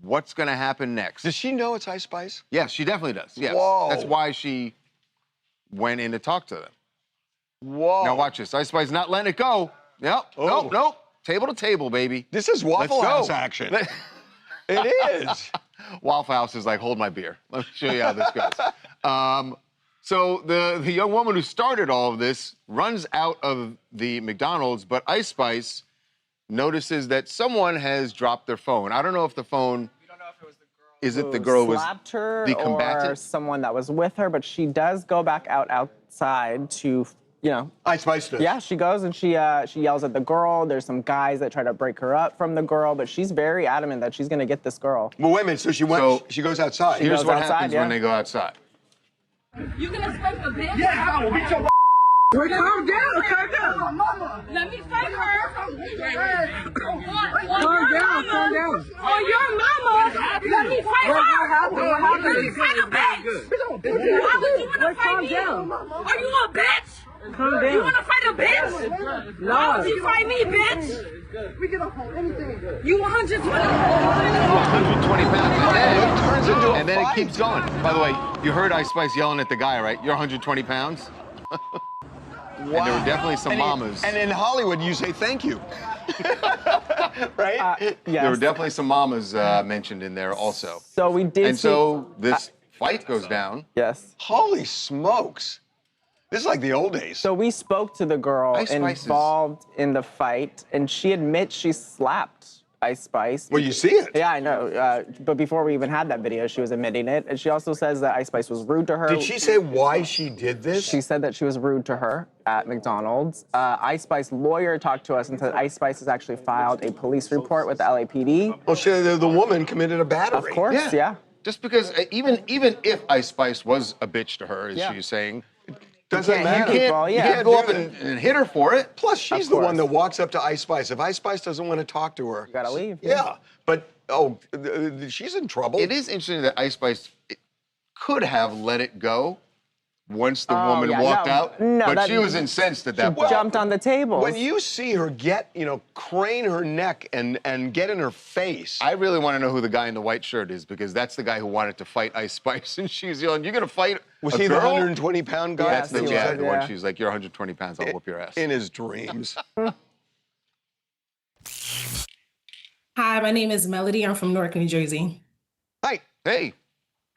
what's gonna happen next? Does she know it's Ice Spice? Yes, she definitely does, yes. Whoa. That's why she went in to talk to them. Whoa. Now watch this, Ice Spice not letting it go. Nope, Oh. nope. Table to table, baby. This is Waffle Let's go. House action. It is. Waffle House is like, hold my beer. Let me show you how this goes. So the young woman who started all of this runs out of the McDonald's, but Ice Spice notices that someone has dropped their phone. I don't know if the phone. We don't know if it was the girl. Is it the girl who slapped her the or combatant? someone that was with her, but she does go back outside to, Ice Spice does. Yeah, she goes and she yells at the girl. There's some guys that try to break her up from the girl, but she's very adamant that she's gonna get this girl. Well, wait a minute. So she goes outside. Here's goes what outside, happens yeah. when they go outside. You can expect a bitch? Yeah, I will beat your calm down, calm down. Let me fight her. Calm down, calm down. On your mama, let me fight her. Let me fight a bitch. Why would you want to fight me? Are you a bitch? Calm down. You want to fight a bitch? No. Why would you fight me, bitch? We get off on anything. You 120. 120 pounds. Turns into a And then it fight. keeps going. By the way, you heard Ice Spice yelling at the guy, right? You're 120 pounds? And there were definitely some mamas. And in Hollywood, you say thank you. Right? Yes. There were definitely some mamas mentioned in there also. So we did And see- so this fight goes down. Yes. Holy smokes. This is like the old days. So we spoke to the girl Ice Spice is- involved in the fight, and she admits she slapped Ice Spice. Well, you see it. Yeah, I know. But before we even had that video, she was admitting it. And she also says that Ice Spice was rude to her. Did she say why she did this? She said that she was rude to her at McDonald's. Ice Spice lawyer talked to us and said Ice Spice has actually filed a police report with the LAPD. Well, the woman committed a battery. Of course, yeah. Just because even if Ice Spice was a bitch to her, as Yeah. she's saying, Doesn't can't matter. hit you people, yeah. can't go up do and hit her for it. Plus, she's Of the one course. that walks up to Ice Spice. If Ice Spice doesn't want to talk to her, You gotta leave. Yeah, but she's in trouble. It is interesting that Ice Spice could have let it go once the woman yeah, walked no, out, no, but that- she was incensed at that She point. jumped on the tables. When you see her crane her neck and get in her face. I really want to know who the guy in the white shirt is because that's the guy who wanted to fight Ice Spice, and she's yelling, "You're gonna fight Was a he the girl?" 120-pound guy? That's the he yeah, was, the one. yeah. She's like, "You're 120 pounds. I'll whoop your ass." In his dreams. Hi, my name is Melody. I'm from Newark, New Jersey. Hi. Hey,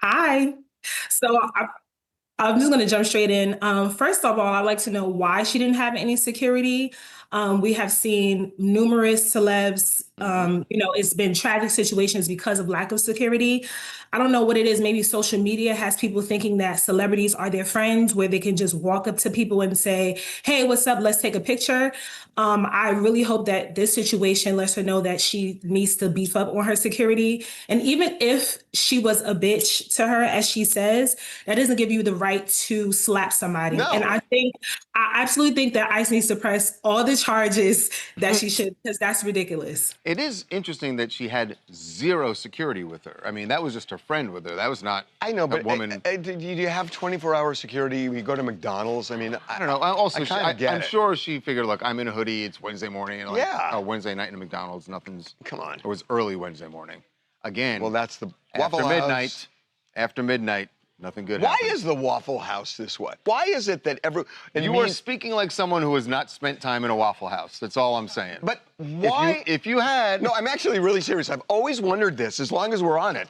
Hi. So I'm just going to jump straight in. First of all, I'd like to know why she didn't have any security. We have seen numerous celebs, it's been tragic situations because of lack of security. I don't know what it is. Maybe social media has people thinking that celebrities are their friends where they can just walk up to people and say, hey, what's up? Let's take a picture. I really hope that this situation lets her know that she needs to beef up on her security. And even if she was a bitch to her, as she says, that doesn't give you the right to slap somebody. No. And I absolutely think that ICE needs to press all the charges that she should, because that's ridiculous. it is interesting that she had zero security with her. I mean, that was just her friend with her. That was not. I know, but a woman. do you have 24-hour security? You go to McDonald's? I mean, I don't know. Also, I kinda get I'm it. sure she figured, look, I'm in a hoodie. It's Wednesday morning. And Yeah. Wednesday night in McDonald's. Nothing's. Come on. It was early Wednesday morning. Again. Well, that's the after Waffle midnight. House. After midnight, nothing good Why happens. is the Waffle House this way? Why is it that You are speaking like someone who has not spent time in a Waffle House. That's all I'm saying. But why? If you had. No, I'm actually really serious. I've always wondered this, as long as we're on it.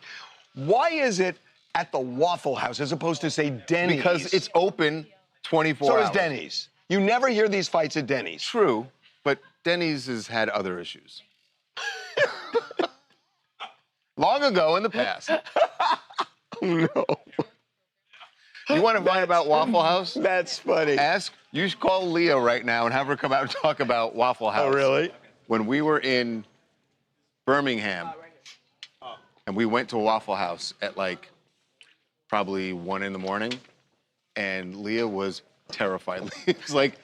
Why is it at the Waffle House as opposed to, say, Denny's? Because it's open 24 So hours. is Denny's. You never hear these fights at Denny's. True, but Denny's has had other issues. Long ago in the past. Oh, no. You want to find about Waffle House? That's funny. You should call Leah right now and have her come out and talk about Waffle House. Oh, really? When we were in Birmingham, and we went to Waffle House at like probably 1 in the morning, and Leah was terrified. Leah was like,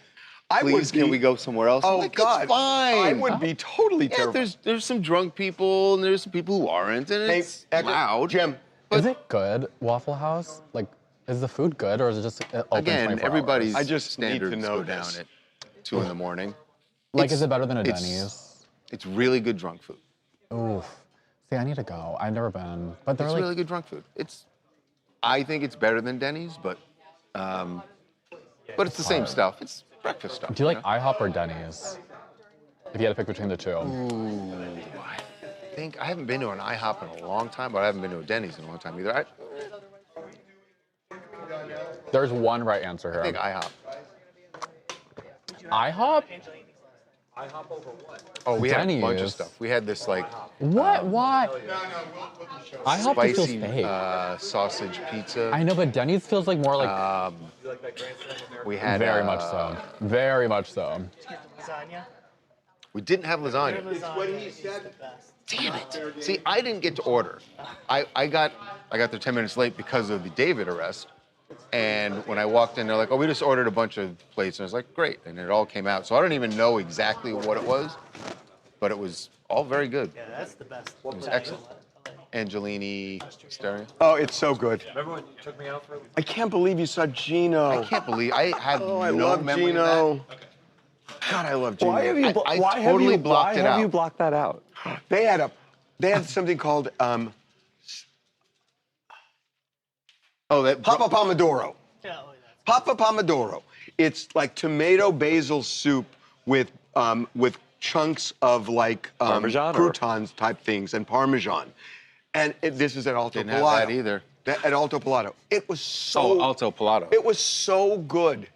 please, can we go somewhere else? Oh, I'm like, God. It's fine. I would be totally terrified. There's some drunk people, and there's some people who aren't, and it's loud. Jim. Is it good, Waffle House? Like, is the food good, or is it just open 24 Again, hours? everybody's I just need standards to know go down this. at 2 in the morning. Like, is it better than a it's- Denny's? It's really good drunk food. Oof. See, I need to go. I've never been, but they're It's like really good drunk food. I think it's better than Denny's, but it's the same stuff. It's breakfast stuff. Do you like IHOP or Denny's? If you had to pick between the two. Ooh, I think I haven't been to an IHOP in a long time, but I haven't been to a Denny's in a long time either. There's one right answer here. I think IHOP. IHOP? Oh, we had a bunch of Denny's. stuff. We had this like What? Why? IHOP just feels spicy fake. sausage pizza. I know, but Denny's feels like more like. We had Very much so. Very much so. We didn't have lasagna. Damn it! See, I didn't get to order. I got there 10 minutes late because of the David arrest. And when I walked in, they're like, "Oh, we just ordered a bunch of plates." And I was like, "Great!" And it all came out. So I don't even know exactly what it was, but it was all very good. Yeah, that's the best. It was excellent. Angelini Stereo. Oh, it's so good. Remember when you took me out for? I can't believe you saw Gino. I can't believe I have Oh, I no love memory Gino. of that. God, I love Gino. Why have you? I totally blocked it Why have out. you blocked that out? They had something called that Papa Pomodoro. Papa Pomodoro. It's like tomato basil soup with chunks of like Parmesan or- croutons type things and Parmesan. And this is at Alto Didn't have Pilato. that either. At Alto Pilato. It was so Alto Pilato. It was so good.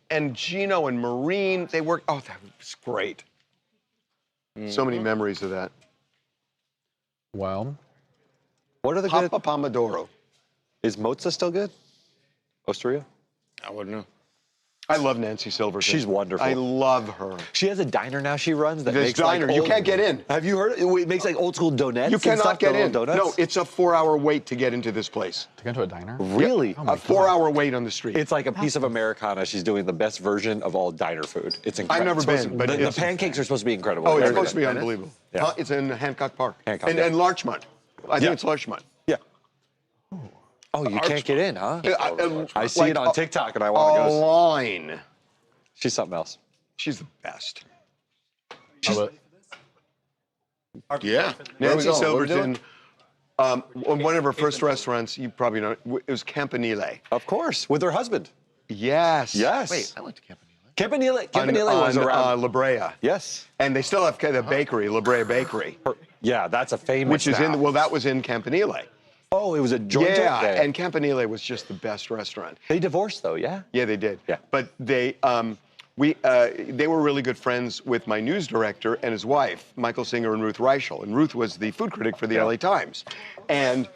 And Gino and Maureen, they worked. Oh, that was great. So many memories of that. Well, What are the good? Papa Pomodoro. Is Mozza still good? Osteria? I wouldn't know. I love Nancy Silverton. She's wonderful. I love her. She has a diner now she runs that This makes diner, like you old, can't get in. Have you heard it? It makes like old school donuts. You and cannot stuff, get the in. little donuts. No, it's a 4-hour wait to get into this place. to go to a diner? really. Oh my A 4-hour wait on the street. It's like a piece of Americana. She's doing the best version of all diner food. It's incredible. I've never been, but the it's- pancakes are supposed to be incredible. Oh, it's Very supposed to be good. unbelievable. Yeah. Huh? It's in Hancock Park. Hancock, and, yeah. and Larchmont. I think Yeah. it's Larchmont. Yeah. Oh, you can't get in, huh? I see like it on TikTok and I want to A go. line. She's something else. She's the best. Yeah. Nancy What are we Silverton, one of her first restaurants, you probably know, it was Campanile. Of course, with her husband. Yes. Yes. Wait, I went to Campanile. Campanile was around. La Brea. Yes. And they still have the bakery, La Brea Bakery, Yeah, that's a famous. which is now. that was in Campanile. Oh, it was a joint. Yeah, Okay. and Campanile was just the best restaurant. They divorced though, yeah. Yeah, they did. Yeah. But they were really good friends with my news director and his wife, Michael Singer and Ruth Reichel. And Ruth was the food critic for the LA Times. And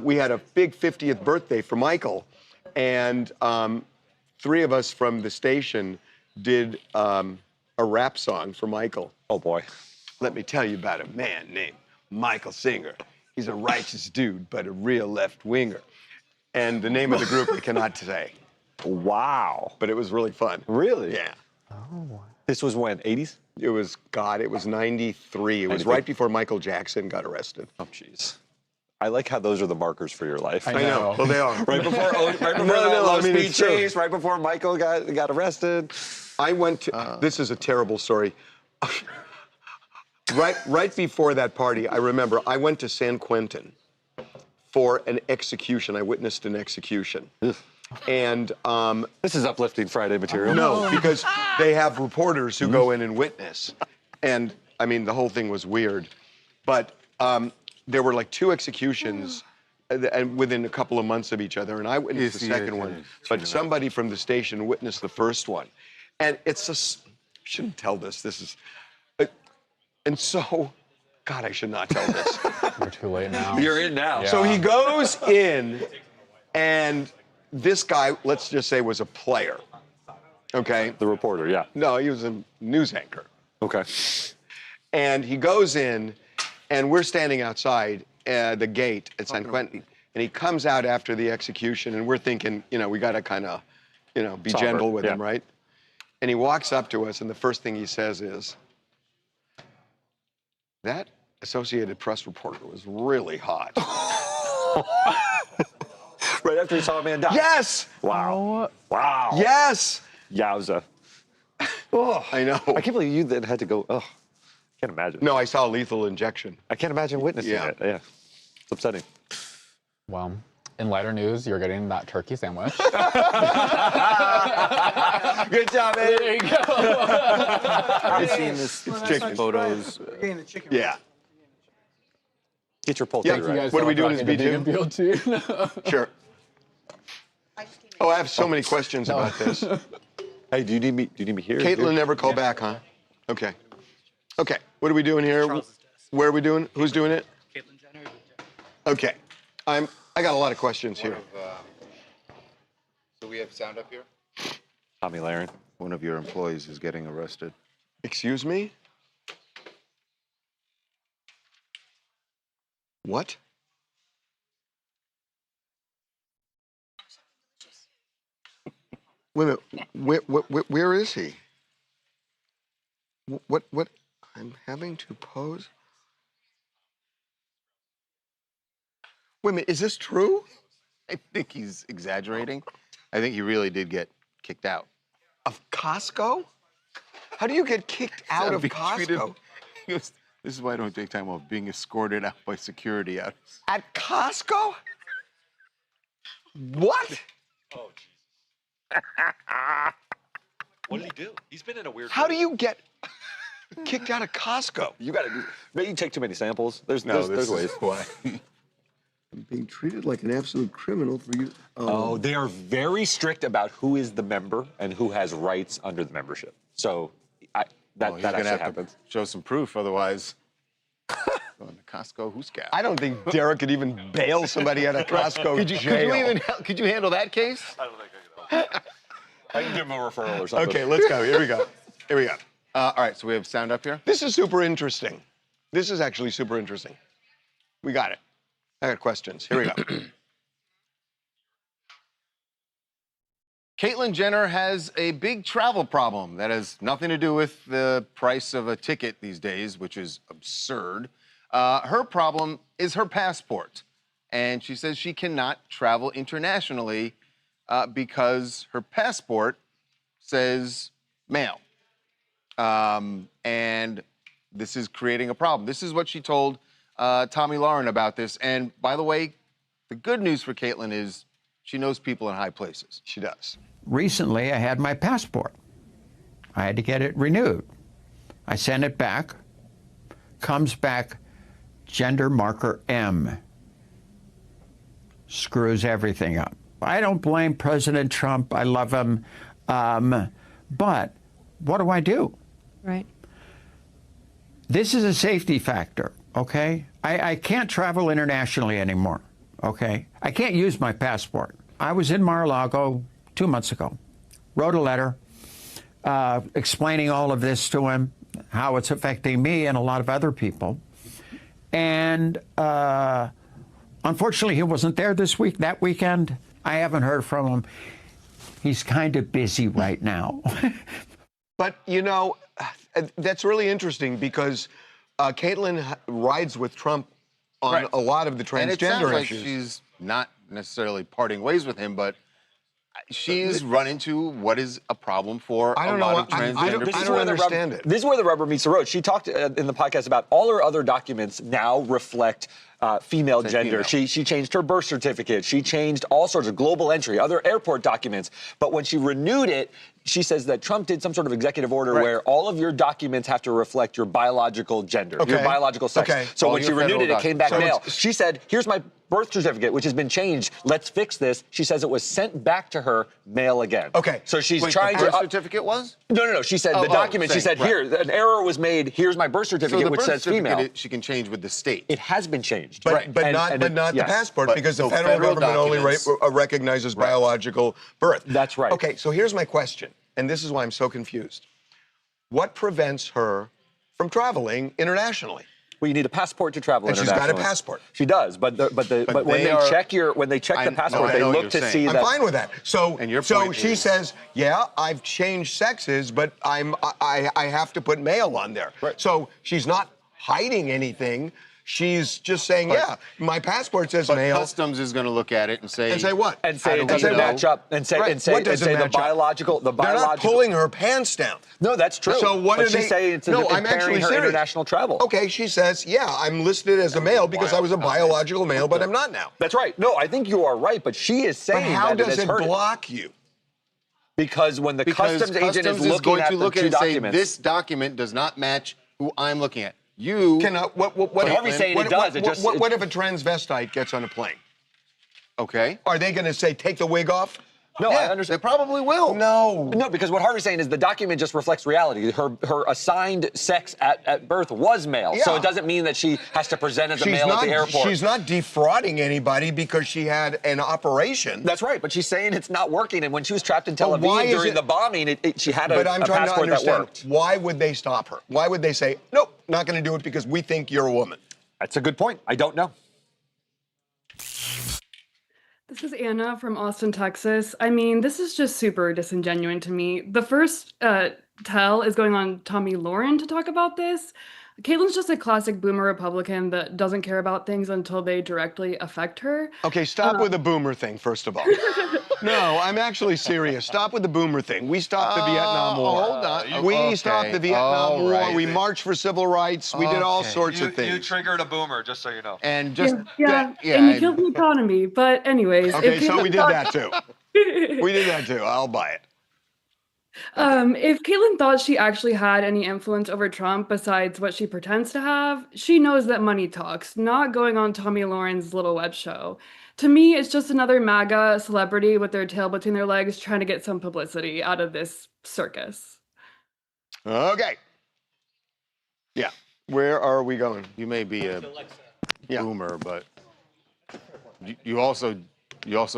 we had a big 50th birthday for Michael. And 3 of us from the station did a rap song for Michael. Oh boy. Let me tell you about a man named Michael Singer. He's a righteous dude, but a real left-winger. And the name of the group I cannot say. Wow. But it was really fun. Really? Yeah. This was when? 80s? It was 93. It was right before Michael Jackson got arrested. Oh, jeez. I like how those are the markers for your life. I know. Well, they are. Right before that low speed chase, right before Michael got arrested. I went to, this is a terrible story. Right before that party, I remember I went to San Quentin for an execution. I witnessed an execution. And this is uplifting Friday material. No, because they have reporters who go in and witness. And I mean, the whole thing was weird. But there were like 2 executions and within a couple of months of each other, and I witnessed the second one, but somebody from the station witnessed the first one. And it's I shouldn't tell this. This is, and so, God, I should not tell this. We're too late now. You're in now. Yeah. So he goes in, and this guy, let's just say, was a player. Okay? The reporter, yeah. No, he was a news anchor. Okay. And he goes in, and we're standing outside the gate at San Quentin, and he comes out after the execution, and we're thinking, you know, we got to kind of, you know, be Somber, gentle with yeah. him, right? And he walks up to us, and the first thing he says is, that Associated Press reporter was really hot. Right after he saw a man die. Yes! Wow. Wow. Yes! Yowza. Oh, I know. I can't believe you then had to go, oh, can't imagine. No, I saw lethal injection. I can't imagine witnessing it. Yeah. It's upsetting. Well, in lighter news, you're getting that turkey sandwich. Good job, Eddie. There you go. I've seen this photos. Yeah. Get your poll Yeah. right. guys What are we saw doing as Vegan B2? Sure. Oh, I have so many questions about this. Hey, do you need me here? Caitlin never called back, huh? Okay. Okay. What are we doing here? Where are we doing? Who's doing it? Caitlin Jenner. Okay. I got a lot of questions here. So we have sound up here? Tommy Lahren. One of your employees is getting arrested. Excuse me? What? Wait a minute. Where is he? What? I'm having to pose? Wait a minute. Is this true? I think he's exaggerating. I think he really did get kicked out. Of Costco? How do you get kicked out of Being treated- Costco? This is why I don't take time off, being escorted out by security out. At Costco? What? Oh, Jesus. What did he do? He's been in a weird. How do you get kicked out of Costco? You got to do. Maybe you take too many samples. There's No, there's ways. why. I'm being treated like an absolute criminal for you. Oh, they are very strict about who is the member and who has rights under the membership. So that He's actually gonna have happens. to show some proof, otherwise. Going to Costco, who's got? I don't think Derek could even bail somebody out of Costco jail. Could you handle that case? I don't think I can. I can give him a referral or something. Okay, let's go. Here we go. Here we go. All right, so we have sound up here. This is super interesting. This is actually super interesting. We got it. I got questions. Here we go. Caitlyn Jenner has a big travel problem that has nothing to do with the price of a ticket these days, which is absurd. Her problem is her passport. And she says she cannot travel internationally because her passport says male. And this is creating a problem. This is what she told Tommy Lahren about this. And by the way, the good news for Caitlyn is she knows people in high places. She does. Recently, I had my passport. I had to get it renewed. I sent it back. Comes back gender marker M. Screws everything up. I don't blame President Trump. I love him. But what do I do? Right. This is a safety factor, okay? I can't travel internationally anymore, okay? I can't use my passport. I was in Mar-a-Lago 2 months ago, wrote a letter explaining all of this to him, how it's affecting me and a lot of other people. And unfortunately, he wasn't there that weekend. I haven't heard from him. He's kind of busy right now. But, you know, that's really interesting because Caitlyn rides with Trump on a lot of the transgender and it sounds like issues. she's not necessarily parting ways with him, but she's run into what is a problem for a lot of transgender people. I don't understand it. This is where the rubber meets the road. She talked in the podcast about all her other documents now reflect female gender. Female. She changed her birth certificate. She changed all sorts of global entry, other airport documents. But when she renewed it, she says that Trump did some sort of executive order where all of your documents have to reflect your biological gender, your biological sex. So when she renewed it, it came back male. She said, here's my birth certificate, which has been changed. Let's fix this. She says it was sent back to her male again. So she's trying the to... birth certificate was? No. She said the document, she said, here, an error was made. Here's my birth certificate, which says female. She can change with the state. It has been changed. But not the passport, because the federal government only recognizes biological birth. That's right. Okay, so here's my question, and this is why I'm so confused. What prevents her from traveling internationally? Well, you need a passport to travel internationally. And she's got a passport. She does, but when they check the passport, they look to see that. I'm fine with that. So she says, yeah, I've changed sexes, but I have to put male on there. So she's not hiding anything. She's just saying, yeah, my passport says male. Customs is going to look at it and say. And say what? And say it doesn't match up. And say the biological. They're not pulling her pants down. No, that's true. So what but are they? She's saying it's impairing her international travel. Okay, she says, yeah, I'm listed as a male because I was a biological male, but I'm not now. That's right. No, I think you are right, but she is saying that how does it block you? Because when the customs agent is looking at the two documents, this document does not match who I'm looking at. You cannot. What Harvey's saying it does. What if a transvestite gets on a plane? Okay. Are they going to say, take the wig off? No, I understand. They probably will. No, because what Harvey's saying is the document just reflects reality. Her assigned sex at birth was male, so it doesn't mean that she has to present as a male at the airport. She's not defrauding anybody because she had an operation. That's right, but she's saying it's not working. And when she was trapped in Tel Aviv during the bombing, she had a passport that worked. Why would they stop her? Why would they say, nope, not going to do it because we think you're a woman? That's a good point. I don't know. This is Anna from Austin, Texas. I mean, this is just super disingenuous to me. The first tell is going on Tommy Lauren to talk about this. Caitlin's just a classic boomer Republican that doesn't care about things until they directly affect her. Okay, stop with the boomer thing, first of all. No, I'm actually serious. Stop with the boomer thing. We stopped the Vietnam War. Hold on. We stopped the Vietnam War. We marched for civil rights. We did all sorts of things. You triggered a boomer, just so you know. And just and you killed the economy. But anyways, okay, so we did that too. We did that too. I'll buy it. If Caitlyn thought she actually had any influence over Trump besides what she pretends to have, she knows that money talks, not going on Tommy Lauren's little web show. To me, it's just another MAGA celebrity with their tail between their legs trying to get some publicity out of this circus. Okay. Yeah. Where are we going? You may be a boomer, but you also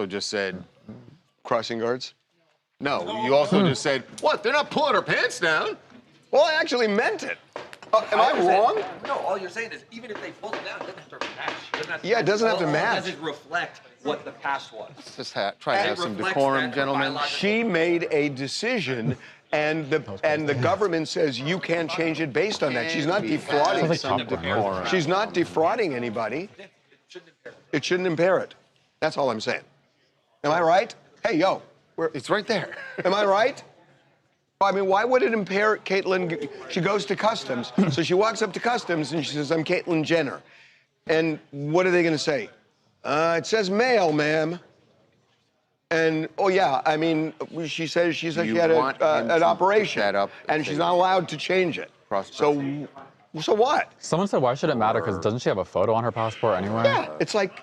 just said crossing guards. No, you also just said, what, they're not pulling her pants down? Well, I actually meant it. Am I wrong? No, all you're saying is even if they pull it down, it doesn't have to match. Yeah, it doesn't have to match. It doesn't reflect what the past was. Let's just try to have some decorum, gentlemen. She made a decision, and the government says you can't change it based on that. She's not defrauding. She's not defrauding anybody. It shouldn't impair it. That's all I'm saying. Am I right? Hey, yo. It's right there. Am I right? I mean, why would it impair Caitlyn? She goes to customs. So she walks up to customs and she says, I'm Caitlyn Jenner. And what are they going to say? It says male, ma'am. And, oh, yeah, I mean, she says she had an operation. And she's not allowed to change it. So what? Someone said, why should it matter? Because doesn't she have a photo on her passport anyway? Yeah, it's like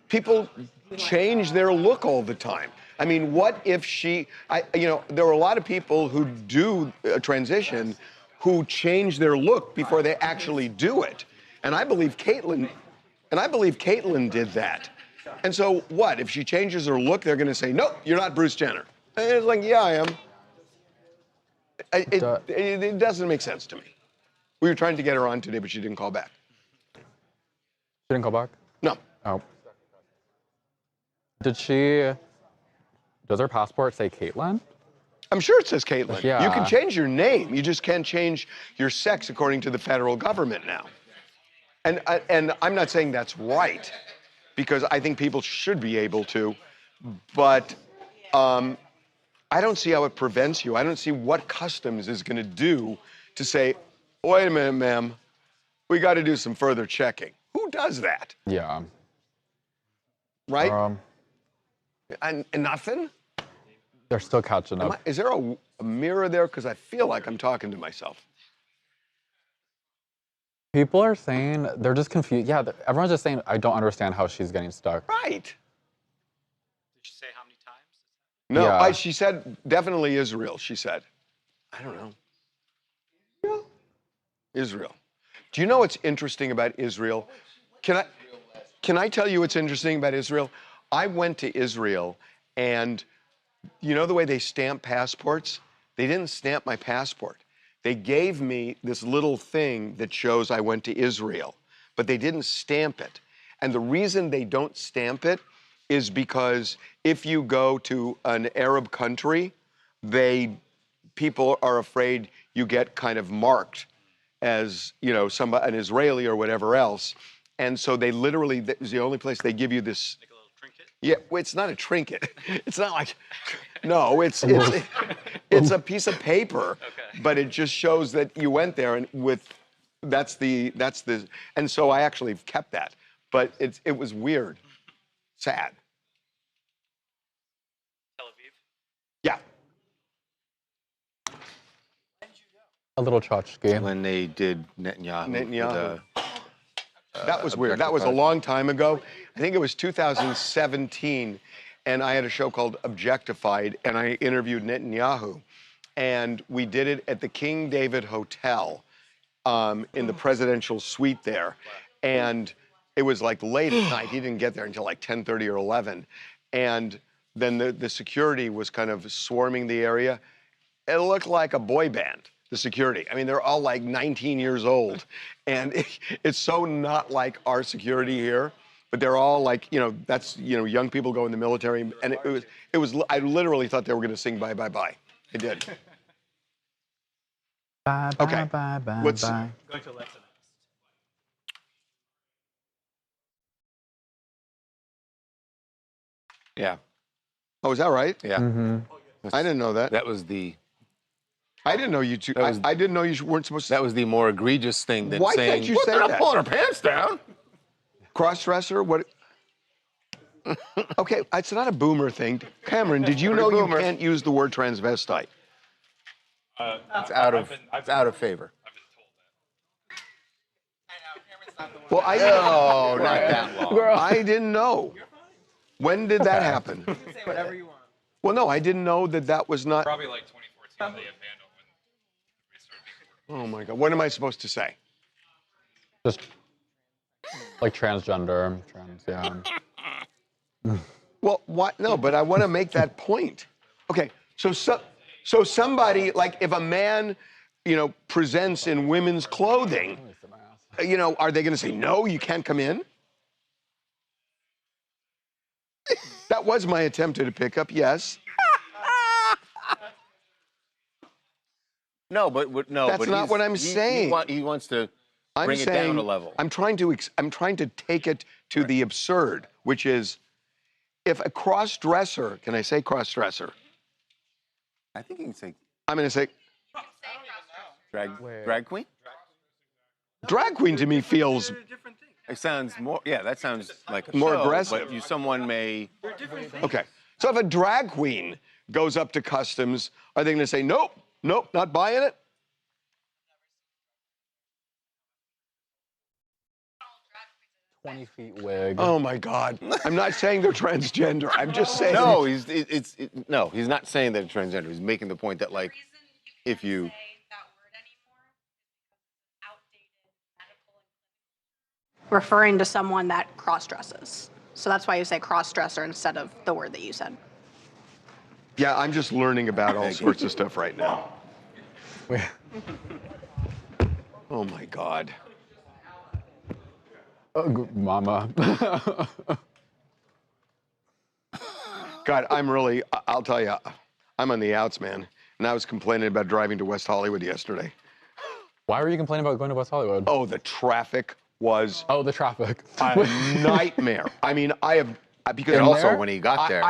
people change their look all the time. I mean, what if there are a lot of people who do a transition who change their look before they actually do it. And I believe Caitlyn did that. And so what? If she changes her look, they're going to say, nope, you're not Bruce Jenner. And it's like, yeah, I am. It doesn't make sense to me. We were trying to get her on today, but she didn't call back. She didn't call back? No. Oh. Does her passport say Caitlyn? I'm sure it says Caitlyn. Yeah. You can change your name. You just can't change your sex according to the federal government now. And I'm not saying that's right, because I think people should be able to, but I don't see how it prevents you. I don't see what customs is going to do to say, wait a minute, ma'am, we got to do some further checking. Who does that? Yeah. Right? And nothing? They're still catching up. Is there a mirror there? Because I feel like I'm talking to myself. People are saying they're just confused. Yeah, everyone's just saying, I don't understand how she's getting stuck. Right. Did she say how many times? No, Yeah. she said definitely Israel, she said. I don't know. Israel. Do you know what's interesting about Israel? Can I tell you what's interesting about Israel? I went to Israel, and you know the way they stamp passports? They didn't stamp my passport. They gave me this little thing that shows I went to Israel, but they didn't stamp it. And the reason they don't stamp it is because if you go to an Arab country, people are afraid you get kind of marked as, you know, an Israeli or whatever else. And so they literally, it's the only place they give you this. Like a little trinket? Yeah, well, it's not a trinket. It's not like, no, it's a piece of paper, but it just shows that you went there, and and so I actually kept that. But it was weird, sad. Tel Aviv? Yeah. A little tchotchke. When they did Netanyahu. That was weird. That was a long time ago. I think it was 2017, and I had a show called Objectified, and I interviewed Netanyahu. And we did it at the King David Hotel in the presidential suite there. And it was like late at night. He didn't get there until like 10:30 or 11. And then the security was kind of swarming the area. It looked like a boy band, the security. I mean, they're all like 19 years old. And it's so not like our security here. But they're all like, you know, that's, you know, young people go in the military. And it was I literally thought they were going to sing Bye, Bye, Bye. I did. Bye, bye, Okay. bye, bye, What's- bye. Going to Alexa next. Yeah. Oh, is that right? Yeah. Mm-hmm. I didn't know that. That was the. I didn't know you two. I didn't know you weren't supposed to. That was the more egregious thing than Why saying. can't you say "Look, I'm that?" pulling her pants down. Cross-dresser? What? Okay, it's not a boomer thing. Cameron, did you know you can't use the word transvestite? It's out of favor. Well, I No, not that long. I didn't know. When did that happen? Say whatever you want. Well, no, I didn't know that was not. Probably like 2014 they had Vandal when Oh my God, what am I supposed to say? Just like transgender, yeah. Well, what? No, but I want to make that point. Okay, so somebody, like if a man, you know, presents in women's clothing, you know, are they going to say, no, you can't come in? That was my attempt at a pickup, yes. No, but no. That's but not what I'm saying. He wants to I'm bring it saying, down a level. I'm trying to take it to the absurd, which is, if a cross-dresser, can I say cross-dresser? I think you can say I'm going to say drag queen. drag queen to me feels It sounds more. Yeah, that sounds like a More show, aggressive. But someone may. okay. So if a drag queen goes up to customs, are they going to say, nope, not buying it? $20 wig. Oh my God. I'm not saying they're transgender. I'm just saying. No, he's not saying that it's transgender. He's making the point that like, if you. Referring to someone that cross-dresses. So that's why you say cross-dresser instead of the word that you said. Yeah, I'm just learning about all sorts of stuff right now. Oh my God. Mama. God, I'll tell you, I'm on the outs, man. And I was complaining about driving to West Hollywood yesterday. Why were you complaining about going to West Hollywood? Oh, the traffic was the traffic. a nightmare. I mean, because And also when he got there,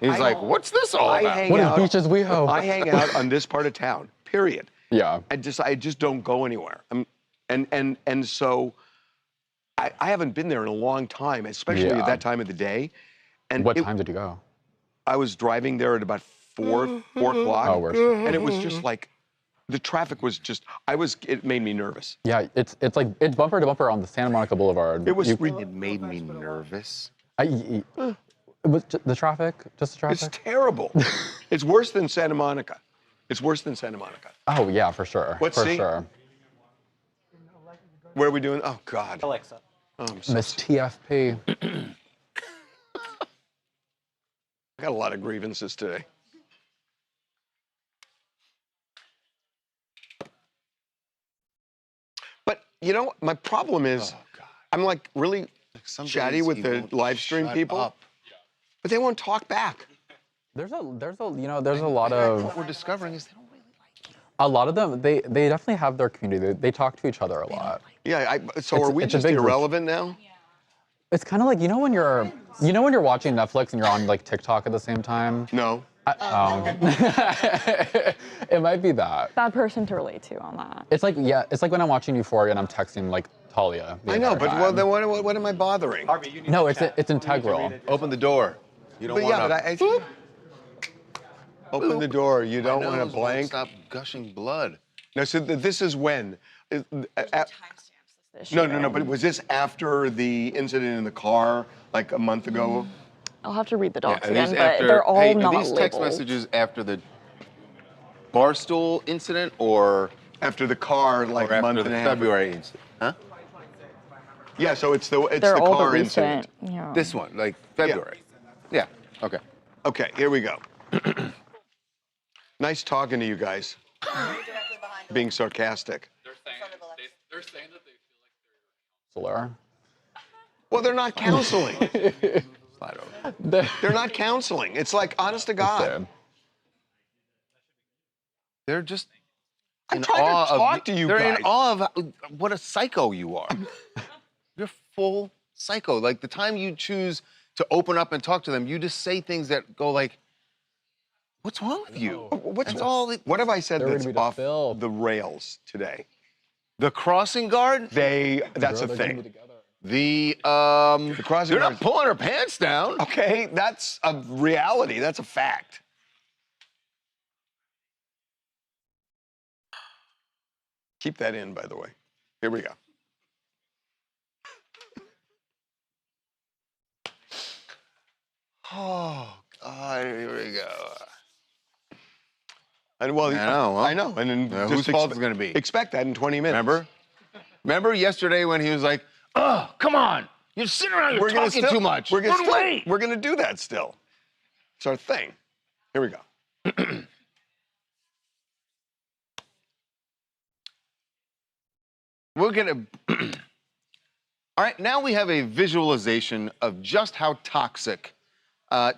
he's like, "What's this all about? What beaches we have?" I hang out on this part of town. Period. Yeah. I just don't go anywhere. And so I haven't been there in a long time, especially at that time of the day. And what time did you go? I was driving there at about 4 o'clock. Oh, worse. And it was just like, the traffic was just, it made me nervous. Yeah, it's bumper to bumper on the Santa Monica Boulevard. It was It made me nervous. It was the traffic, just the traffic. It's terrible. It's worse than Santa Monica. It's worse than Santa Monica. Oh yeah, for sure. Let's for see. sure. Where are we doing? Oh God. Alexa. Oh, I'm so Miss TFP. I got a lot of grievances today. But you know, my problem is, I'm like really chatty with the live stream people, but they won't talk back. There's a lot of. What we're discovering is they don't really like you. A lot of them, they definitely have their community. They talk to each other a lot. Yeah. So are we just irrelevant now? It's kind of like when you're watching Netflix and you're on like TikTok at the same time. No. It might be that. Bad person to relate to on that. It's like when I'm watching Euphoria and I'm texting like Talia. I know, but then what am I bothering? Harvey, you need No, to it's integral. Open the door. You don't want to. Open the door. You don't want to blank. Stop gushing blood. No, so this is when. No. But was this after the incident in the car, like a month ago? I'll have to read the docs Are again, these but they're all hey, not are these text labeled. messages after the Barstool incident or after the car, like or a month after and the a half? February incident? Huh? Yeah, so it's the They're all car the incident. recent. Yeah. This one, like February. Yeah. Okay. Okay, here we go. Nice talking to you guys. Being sarcastic. They're saying that they feel like Solar. Well, they're not counseling. They're not counseling. It's like, honest to God. They're just I'm trying to talk to you they're guys. in awe of what a psycho you are. You're full psycho. Like the time you choose to open up and talk to them, you just say things that go like, "What's wrong with you?" What have I said that's off the rails today? The crossing guard? That's a thing. The crossing they're guard. not pulling her pants down. Okay, that's a reality. That's a fact. Keep that in, by the way. Here we go. Oh, God, here we go. And well, I know. And then whose fault is it going to be? Expect that in 20 minutes. Remember yesterday when he was like, "Oh, come on, you're sitting around, you're talking too much. We're Run away." gonna do that still. It's our thing. Here we go. We're gonna. All right, now we have a visualization of just how toxic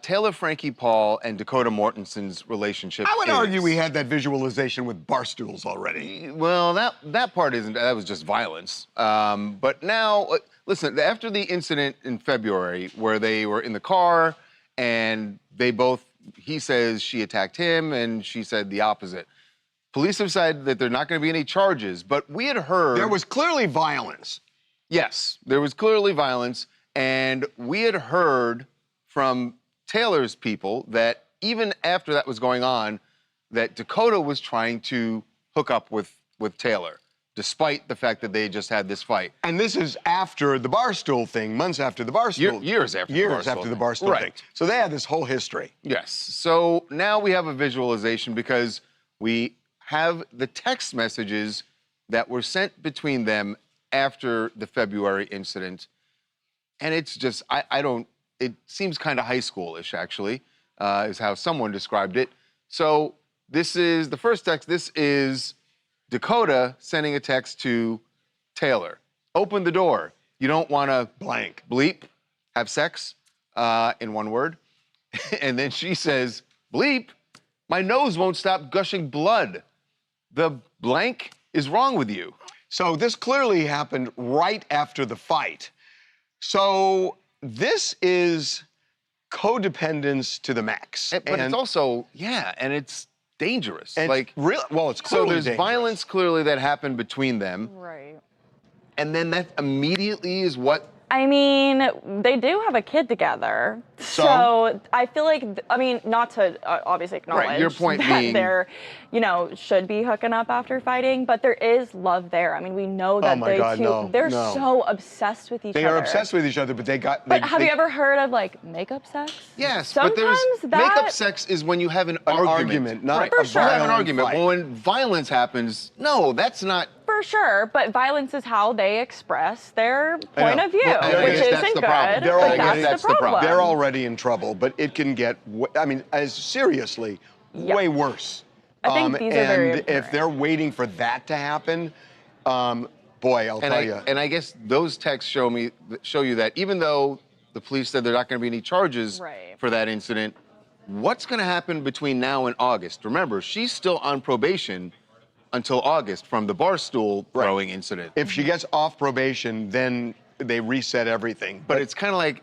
Taylor Frankie Paul and Dakota Mortenson's relationship I would is. argue we had that visualization with Barstools already. Well, that part isn't. That was just violence. But now, listen. After the incident in February, where they were in the car and they both, he says she attacked him, and she said the opposite. Police have said that there are not going to be any charges, but we had heard There was clearly violence. Yes, there was clearly violence, and we had heard from Taylor's people that even after that was going on, that Dakota was trying to hook up with Taylor, despite the fact that they just had this fight. And this is after the Barstool thing, months after the Barstool. Years after the Barstool thing. So they had this whole history. Yes. So now we have a visualization because we have the text messages that were sent between them after the February incident. And it's just, it seems kind of high schoolish, actually, is how someone described it. So this is the first text. This is Dakota sending a text to Taylor. Open the door. You don't want to blank, bleep, have sex, in one word. And then she says, bleep, my nose won't stop gushing blood. The blank is wrong with you. So this clearly happened right after the fight. So this is codependence to the max. But it's also, and it's dangerous. And like well, it's clearly so there's dangerous. violence clearly that happened between them. Right. and then that immediately is what. I mean, they do have a kid together. So I feel like, I mean, not to obviously acknowledge your point that being, they're, should be hooking up after fighting, but there is love there. I mean, we know that they're so obsessed with each other. They are obsessed with each other, but have you ever heard of like makeup sex? Yes, sometimes but makeup sex is when you have an argument, not a sure. an argument. But when violence happens, no, that's not. For sure, but violence is how they express their point of view, which isn't good. That's the problem. They're already in trouble, but it can get, seriously, way worse. I think these are very And if they're waiting for that to happen, boy, I'll tell you. And I guess those texts show you that even though the police said there are not going to be any charges for that incident, what's going to happen between now and August? Remember, she's still on probation until August from the Barstool throwing incident. If she gets off probation, then they reset everything. But it's kind of like,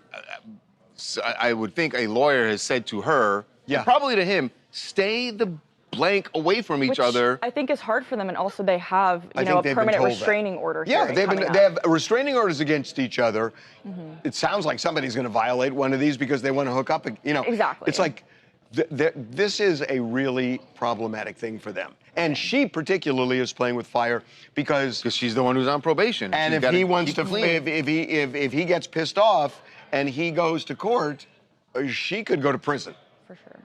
I would think a lawyer has said to her, and probably to him, stay the blank away from each other. I think is hard for them, and also they have, a permanent restraining order. Yeah, they have restraining orders against each other. It sounds like somebody's going to violate one of these because they want to hook up. Exactly. It's like this is a really problematic thing for them. And she particularly is playing with fire because she's the one who's on probation. And if he wants to, if he gets pissed off and he goes to court, she could go to prison. For sure.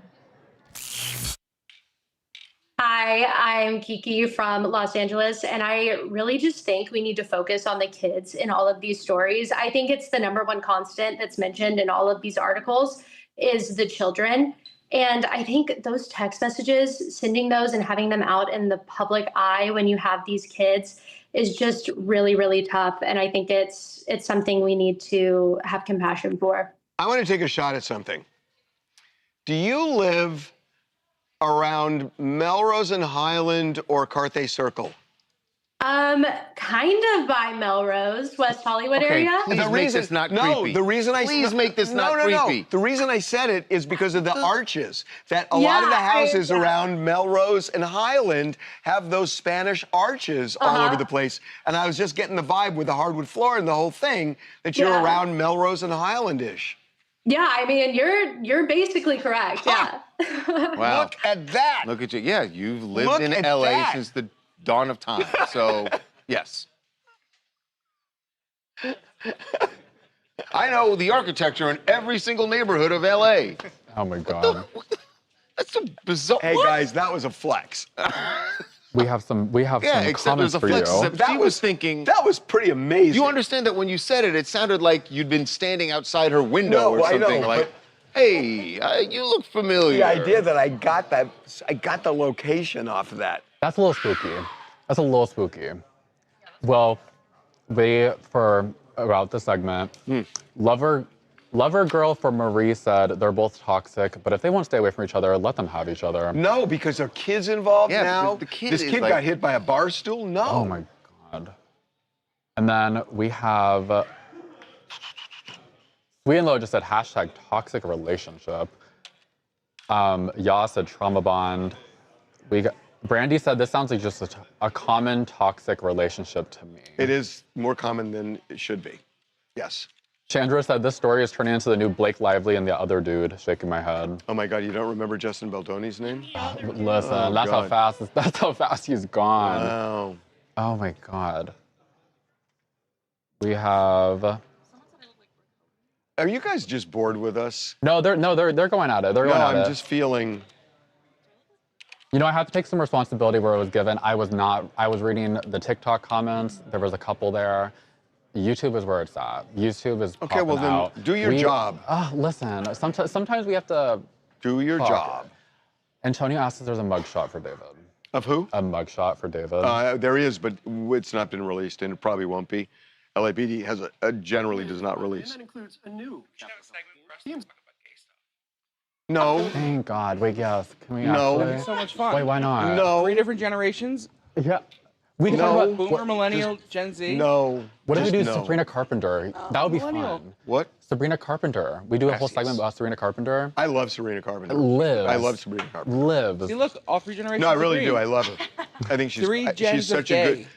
Hi, I'm Kiki from Los Angeles, and I really just think we need to focus on the kids in all of these stories. I think it's the #1 constant that's mentioned in all of these articles is the children. And I think those text messages, sending those and having them out in the public eye when you have these kids is just really, really tough. And I think it's something we need to have compassion for. I want to take a shot at something. Do you live around Melrose and Highland or Carthay Circle? Kind of by Melrose, West Hollywood area. Please make this not creepy. The reason Please make this not creepy. No. The reason I said it is because of the arches. That a lot of the houses around Melrose and Highland have those Spanish arches all over the place. And I was just getting the vibe with the hardwood floor and the whole thing that you're around Melrose and Highland-ish. Yeah, I mean, you're basically correct. Yeah. Wow. Look at that. Look at you. Yeah, you've lived in LA since the dawn of time. So, yes. I know the architecture in every single neighborhood of LA. Oh my God. That's so bizarre. Hey guys, that was a flex. We have some comments for you. That was thinking. That was pretty amazing. You understand that when you said it, it sounded like you'd been standing outside her window or something. I know, like, hey, you look familiar. The idea that I got the location off of that. That's a little spooky. That's a little spooky. Well, about the segment, Lover girl for Marie said they're both toxic, but if they want to stay away from each other, let them have each other. No, because there are kids involved now. This kid got hit by a bar stool? No. Oh my God. And then we have Sweet and Low just said hashtag toxic relationship. Yas said trauma bond. Brandy said this sounds like just a common toxic relationship to me. It is more common than it should be. Yes. Chandra said this story is turning into the new Blake Lively and the other dude, shaking my head. Oh my God, you don't remember Justin Baldoni's name? Listen, that's how fast he's gone. Wow. Oh my God. We have. Are you guys just bored with us? No, they're going at it. I'm just feeling. You know, I have to take some responsibility where it was given. I was reading the TikTok comments. There was a couple there. YouTube is where it's at. YouTube is okay. Well, then out. Do your job. Listen. Sometimes we have to do your job. Antonio asked if there's a mugshot for David. Of who? A mugshot for David. There is, but it's not been released, and it probably won't be. LAPD has generally does not release. And that includes a new No. Thank God. Wait, yes. Can we? No. Actually? It's so much fun. Wait, why not? No. 3 different generations. Yeah. We can No. talk about Boomer, millennial, Gen Z. No. What if we do no. Sabrina Carpenter? That would be fun. What? Sabrina Carpenter. We do a whole segment about Sabrina Carpenter. I love Sabrina Carpenter. Lives. I love Sabrina Carpenter. Lives. See, look, all 3 generations. No, I really agree. do. I love her. I think she's 3 gens such of a gay.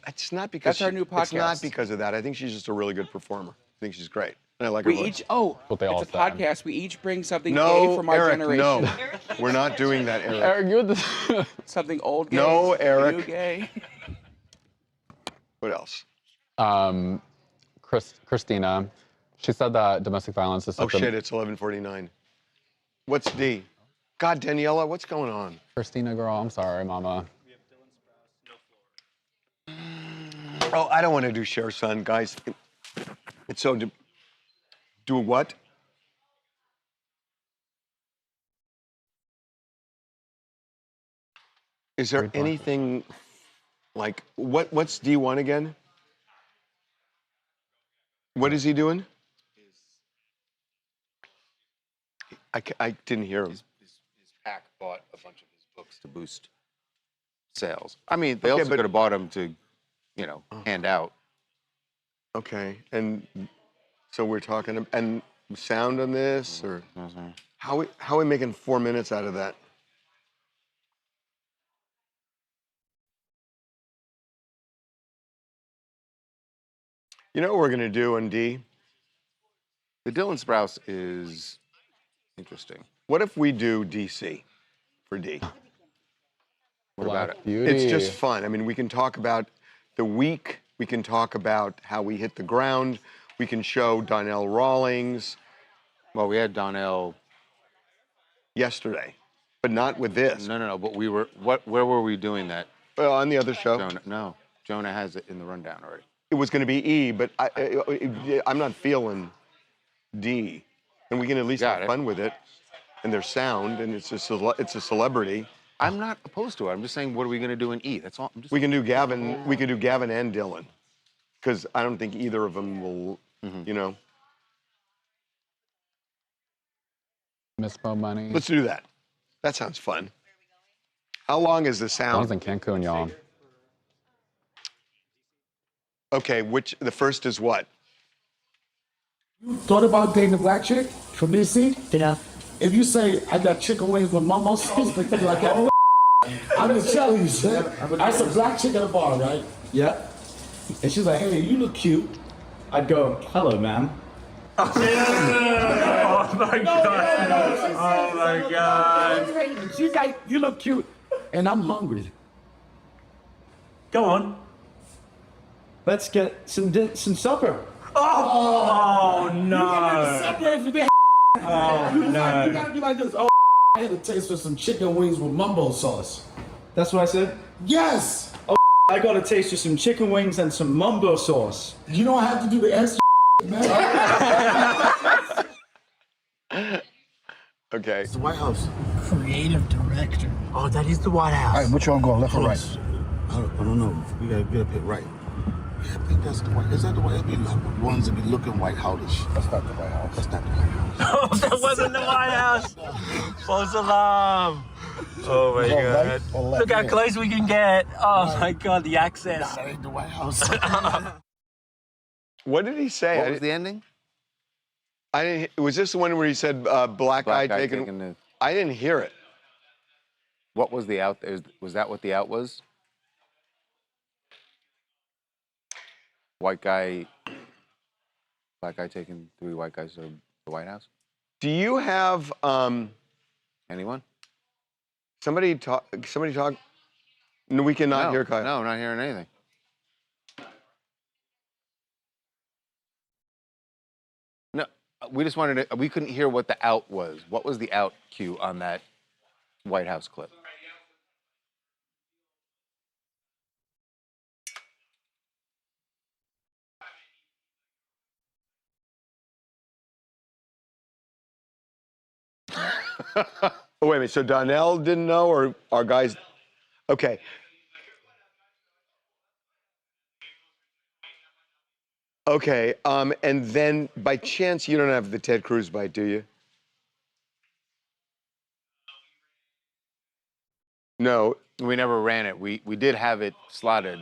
It's not because That's our new It's not podcast. because of that. I think she's just a really good performer. I think she's great. And I like her We voice. each, What they all it's a say. podcast. We each bring something No, gay from our Eric, generation. no. We're not doing that, Eric. Eric, you're the. Something old gay. No, Eric. New gay. What else? Christina, she said that domestic violence is Oh, such a. shit, it's 11:49. What's D? God, Daniela, what's going on? Christina, girl, I'm sorry, mama. Oh, I don't want to do share son, guys. It's so... Do what? Is there anything like... What's D1 again? What is he doing? I didn't hear him. His pack bought a bunch of his books to boost sales. I mean, they also could have bought them to, you know, hand out. Okay, and so we're talking, and sound on this, or how are we making 4 minutes out of that? You know what we're gonna do on D? The Dylan Sprouse is interesting. What if we do DC for D? What about it? It's just fun. I mean, we can talk about the week. We can talk about how we hit the ground. We can show Donnell Rawlings. Well, we had Donnell yesterday, but not with this. No. But we were where were we doing that? Well, on the other show. Jonah has it in the rundown already. It was going to be E, but I'm not feeling D, and we can at least have fun with it. And there's sound, and it's a celebrity. I'm not opposed to it. I'm just saying, what are we going to do in E? That's all. We can do Gavin. We can do Gavin and Dylan, because I don't think either of them will. You know. Mispo money. Let's do that. That sounds fun. How long is the sound? I was in Cancun, y'all. Okay, the first is what? You thought about dating a black chick from DC? Yeah. If you say, I got chicken wings with mama sauce, like that, I'm just telling you, shit. I saw a black chick at a bar, right? Yeah. And she's like, hey, you look cute. I'd go, hello, ma'am. Oh my God. Oh my God. She's like, you look cute. And I'm hungry. Go on. Let's get some supper. Oh, no. You gotta separate from the Oh, you no. gotta be like this. Oh, I had a taste for some chicken wings with mumbo sauce. That's what I said? Yes. Oh, I got a taste of some chicken wings and some mumbo sauce. You don't have to do the extra man. Okay. It's the White House. Creative director. Oh, that is the White House. All right, which one going, left or right? I don't know. We gotta get up here right. Yeah, I think that's the White. Is that the White? It'd be like ones that be looking white house-ish. That's not the White House. That's not the White House. Oh, that wasn't the White House. False alarm. Oh my God. Right, Look how close we can get. Oh my God, the access. Nah, that ain't the White House. What did he say? What was the ending? I didn't. Was this the one where he said black guy taking the... I didn't hear it. What was the out? Was that what the out was? White guy, black guy taking 3 white guys to the White House? Do you have anyone? Somebody talk. No, we cannot hear Kyle. No, not hearing anything. No, we just wanted to. We couldn't hear what the out was. What was the out cue on that White House clip? Oh, wait a minute. So Donnell didn't know, or our guys? Okay. Okay. And then by chance you don't have the Ted Cruz bite, do you? No. We never ran it. We did have it slotted.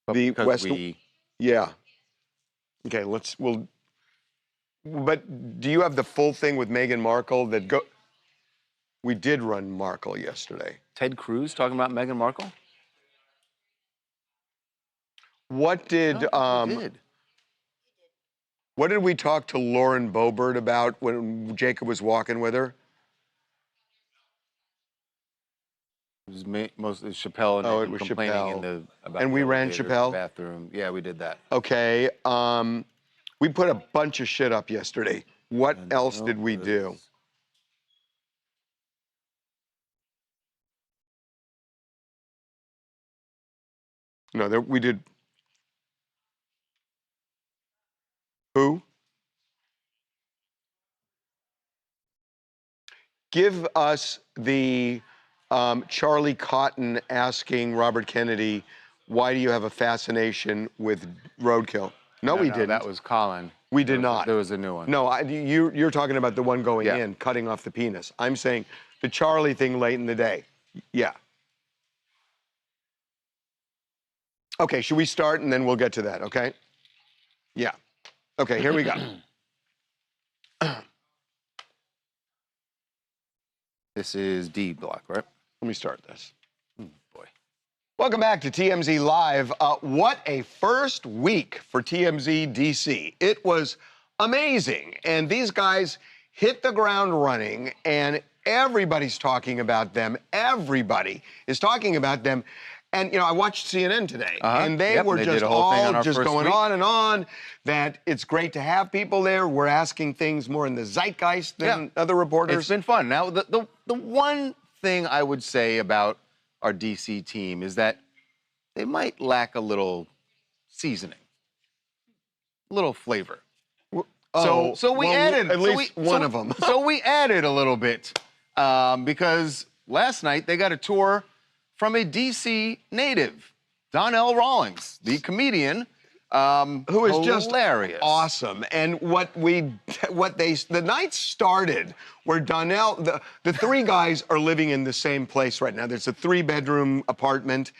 But The because West. we... Yeah. Okay. But do you have the full thing with Meghan Markle that go? We did run Markle yesterday. Ted Cruz talking about Meghan Markle? What did what did we talk to Lauren Boebert about when Jacob was walking with her? It was mostly Chappelle and it was complaining Chappelle. about And the we ran elevator, Chappelle? the bathroom. Yeah, we did that. Okay. We put a bunch of shit up yesterday. What else did we do? No, we did. Who? Give us the Charlie Cotton asking Robert Kennedy, why do you have a fascination with roadkill? No, we didn't. That was Colin. We did not. There was a new one. No, you're talking about the one going in, cutting off the penis. I'm saying the Charlie thing late in the day. Yeah. Okay, should we start and then we'll get to that, okay? Yeah. Okay, here we go. This is D block, right? Let me start this. Boy. Welcome back to TMZ Live. What a first week for TMZ DC. It was amazing. And these guys hit the ground running, and everybody's talking about them. Everybody is talking about them. And, you know, I watched CNN today, and they were just all just going on and on that it's great to have people there. We're asking things more in the zeitgeist than other reporters. It's been fun. Now, the one thing I would say about our DC team is that they might lack a little seasoning, a little flavor. So we added at least one of them. So we added a little bit because last night they got a tour from a DC native, Donnell Rawlings, the comedian, who is just hilarious, awesome. And the night started where Donnell, the three guys are living in the same place right now. There's a 3-bedroom apartment,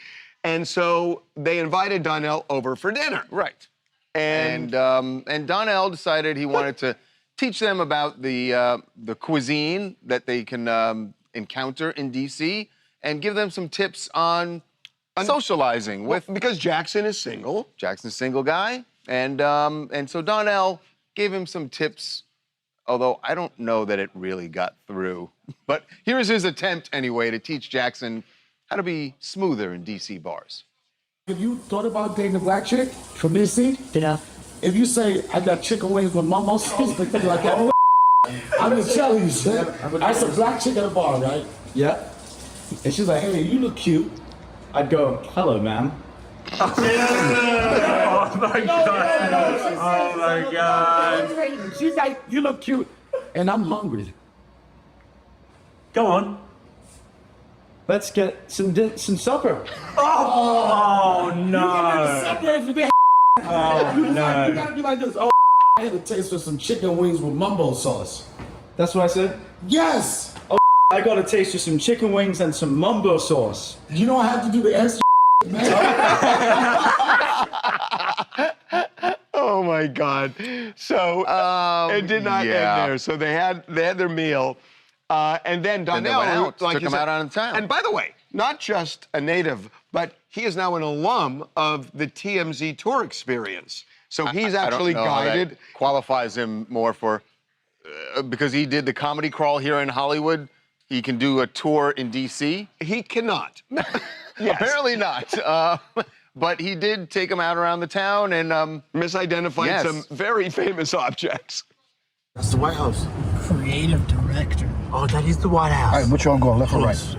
and so they invited Donnell over for dinner. Right. And Donnell decided he wanted to teach them about the cuisine that they can encounter in DC, and give them some tips on socializing with. Because Jackson is single. Jackson's a single guy, and so Donnell gave him some tips. Although I don't know that it really got through, but here's his attempt anyway to teach Jackson how to be smoother in DC bars. Have you thought about dating a black chick from DC? Yeah. If you say, I got chicken wings with mama sauce, like that, I'm just telling you, shit. I said black chick at a bar, right? Yeah. And she's like, hey, you look cute. I'd go, hello, ma'am. Oh my God. Oh my God. She's like, you look cute. And I'm hungry. Go on. Let's get some supper. Oh no. You get supper if you be Oh you no. gotta be like this. Oh, I had a taste for some chicken wings with mumbo sauce. That's what I said? Yes. Oh, I got a taste of some chicken wings and some mumbo sauce. You don't have to do the extra, man. Oh my God. So it did not end there. So they had their meal. And then Donnell took him out on town. And by the way, not just a native, but he is now an alum of the TMZ tour experience. So he's actually I don't know guided. How that qualifies him more for because he did the comedy crawl here in Hollywood. He can do a tour in DC. He cannot. Apparently not. But he did take him out around the town and misidentified some very famous objects. That's the White House. Creative director. Oh, that is the White House. All right, which one going, left or right?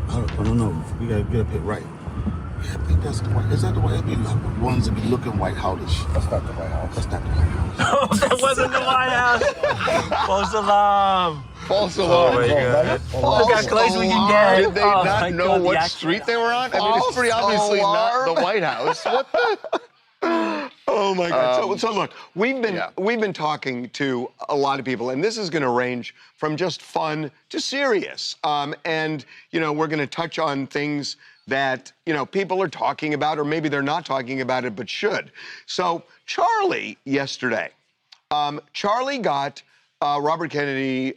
I don't know. We gotta get up here right. Yeah, I think that's the White. Is that the White? It'd be like ones that be looking white houtish. That's not the White House. That's not the White House. Oh, that wasn't the White House. False alarm. False alarm. Oh my God. Look how close we can get. Did they not know what street they were on? I mean, it's pretty obviously not the White House. What the? Oh my God! So look, we've been talking to a lot of people, and this is going to range from just fun to serious. And you know, we're going to touch on things that people are talking about, or maybe they're not talking about it, but should. So Charlie yesterday, Charlie got Robert Kennedy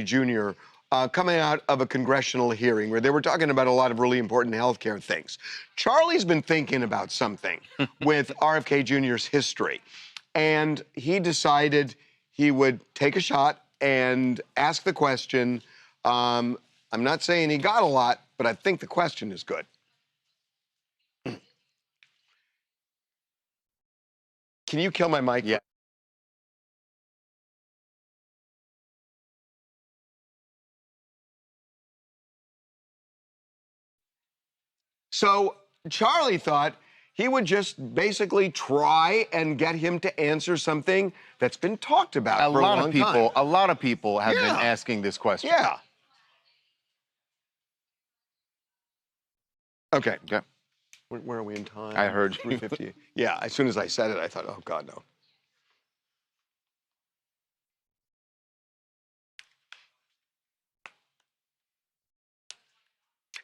Jr. coming out of a congressional hearing where they were talking about a lot of really important healthcare things. Charlie's been thinking about something with RFK Jr.'s history, and he decided he would take a shot and ask the question. I'm not saying he got a lot, but I think the question is good. Can you kill my mic? Yeah. So Charlie thought he would just basically try and get him to answer something that's been talked about for a long time. A lot of people have been asking this question. Yeah. Okay. Okay. Where are we in time? I heard you. 3:50. Yeah, as soon as I said it, I thought, oh, God, no.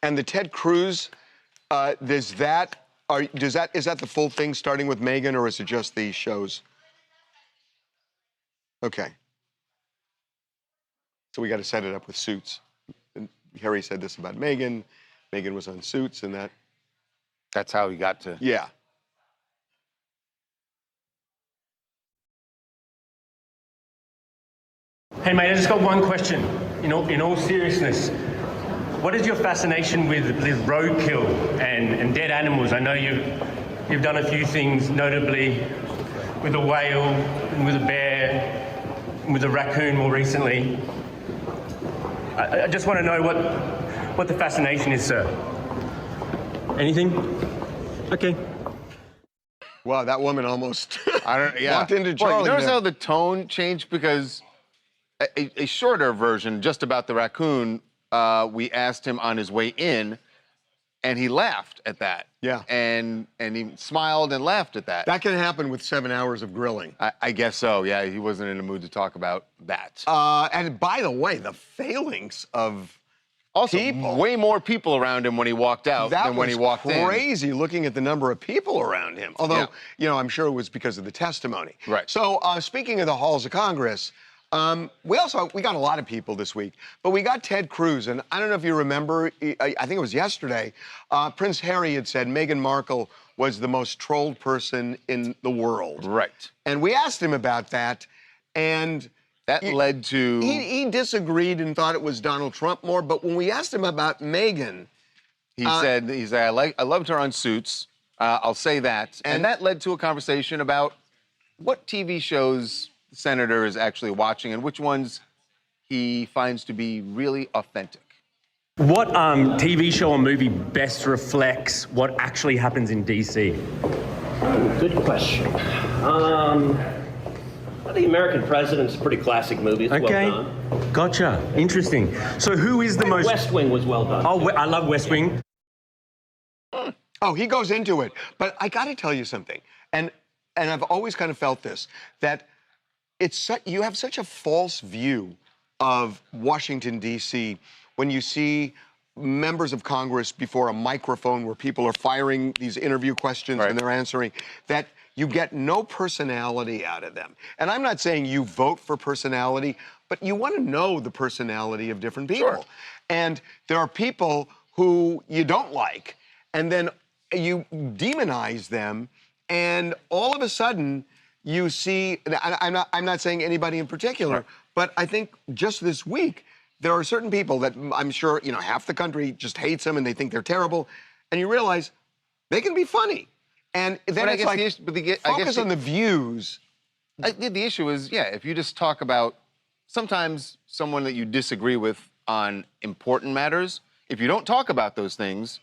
And the Ted Cruz, is that the full thing starting with Meghan, or is it just the shows? Okay. So we got to set it up with Suits. And Harry said this about Meghan. Meghan was on Suits, and that's how he got to. Yeah. Hey, mate, I just got one question. In all seriousness, what is your fascination with roadkill and dead animals? I know you've done a few things, notably with a whale and with a bear and with a raccoon more recently. I just want to know what the fascination is, sir. Anything? Okay. Wow, that woman almost walked into Charlie. Well, you notice how the tone changed? Because a shorter version, just about the raccoon, we asked him on his way in, and he laughed at that. Yeah. And he smiled and laughed at that. That can happen with 7 hours of grilling. I guess so, yeah. He wasn't in the mood to talk about that. And by the way, the failings of people. Way more people around him when he walked out than when he walked in. That was crazy looking at the number of people around him. Although, I'm sure it was because of the testimony. Right. So speaking of the halls of Congress, we got a lot of people this week, but we got Ted Cruz, and I don't know if you remember, I think it was yesterday, Prince Harry had said Meghan Markle was the most trolled person in the world. Right. And we asked him about that, and that led to... He disagreed and thought it was Donald Trump more, but when we asked him about Meghan... He said, I loved her on Suits, I'll say that. And that led to a conversation about what TV shows the senator is actually watching and which ones he finds to be really authentic. What TV show or movie best reflects what actually happens in DC? Good question. The American President's a pretty classic movie. It's Okay, well done. Gotcha. Interesting. So who is the most... West Wing was well done. Oh, I love West Wing. Oh, he goes into it. But I got to tell you something, and I've always kind of felt this, that you have such a false view of Washington, D.C. when you see members of Congress before a microphone where people are firing these interview questions and they're answering, that you get no personality out of them. And I'm not saying you vote for personality, but you want to know the personality of different people. Sure. And there are people who you don't like, and then you demonize them, and all of a sudden you see, I'm not saying anybody in particular, but I think just this week, there are certain people that I'm sure, half the country just hates them and they think they're terrible, and you realize they can be funny. And then it's like, focus on the views. The issue is, if you just talk about sometimes someone that you disagree with on important matters, if you don't talk about those things,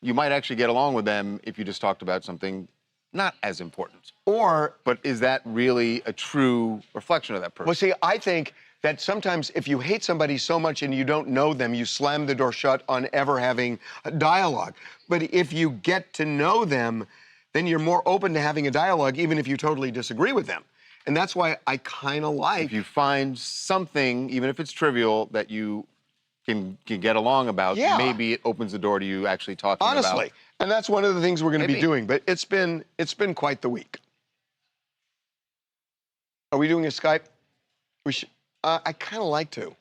you might actually get along with them if you just talked about something not as important. But is that really a true reflection of that person? Well, see, I think that sometimes if you hate somebody so much and you don't know them, you slam the door shut on ever having a dialogue. But if you get to know them, then you're more open to having a dialogue, even if you totally disagree with them. And that's why I kind of like... If you find something, even if it's trivial, that you can get along about, maybe it opens the door to you actually talking about... Honestly. And that's one of the things we're going to be doing. But it's been quite the week. Are we doing a Skype? We should. I kind of like to.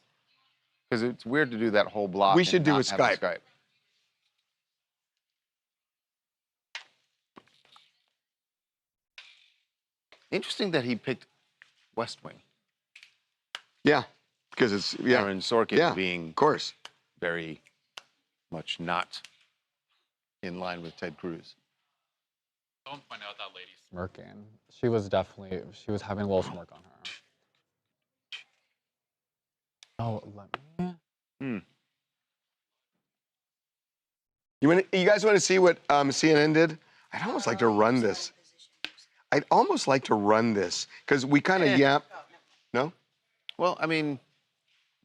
Because it's weird to do that whole block. We and should do not a have Skype. Interesting that he picked West Wing. Yeah, because it's Aaron Sorkin yeah, being, of course, very much not in line with Ted Cruz. Don't point out that lady smirking. She was having a little smirk on her. Oh, let me. You guys want to see what CNN did? I'd almost like to run this. I'd almost like to run this because we kind of yap. No? Well, I mean,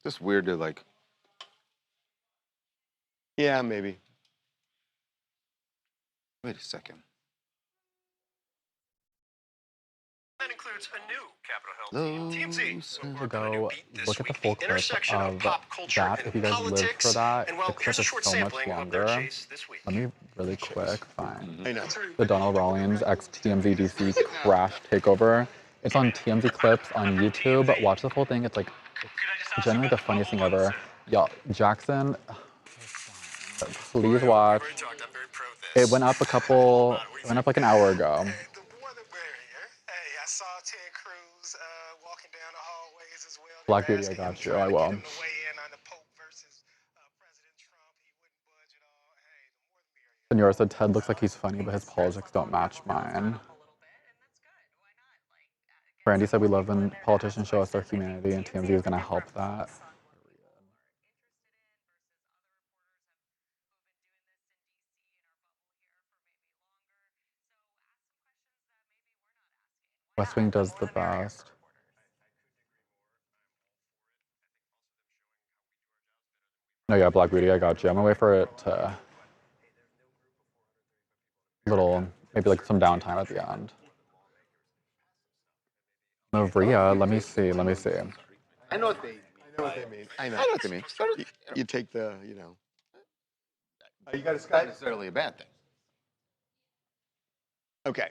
just weird to like. Yeah, maybe. Wait a second. That includes a new Capitol Hill team, TMZ. To go look at the full clip of that. If you guys live for that, the clip is so much longer. Let me really quick find I know. the Donald Rawlings ex-TMZ DC crash takeover. It's on TMZ clips on YouTube. Watch the full thing. It's like generally the funniest thing ever. Y'all, Jackson, please watch. It went up like an hour ago. Black Beauty, I got you. I will. Senora said Ted looks like he's funny, but his politics don't match mine. Brandy said we love when politicians show us their humanity, and TMZ is going to help that. West Wing does the best. No, yeah, Black Beauty, I got you. I'm gonna wait for it to maybe like some downtime at the end. Maria, let me see. I know what they mean. I know what they mean. You take the, you know. You got a Skype? Not necessarily a bad thing. Okay.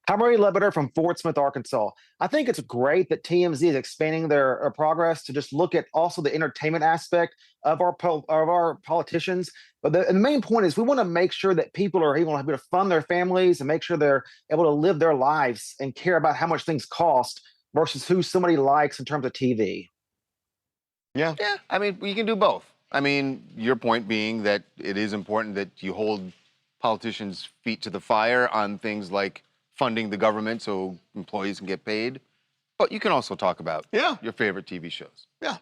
Harvey Levin from Fort Smith, Arkansas. I think it's great that TMZ is expanding their progress to just look at also the entertainment aspect of our politicians. But the main point is we want to make sure that people are able to fund their families and make sure they're able to live their lives and care about how much things cost versus who somebody likes in terms of TV. Yeah. Yeah, I mean, you can do both. I mean, your point being that it is important that you hold politicians' feet to the fire on things like funding the government so employees can get paid. But you can also talk about your favorite TV shows. Yeah.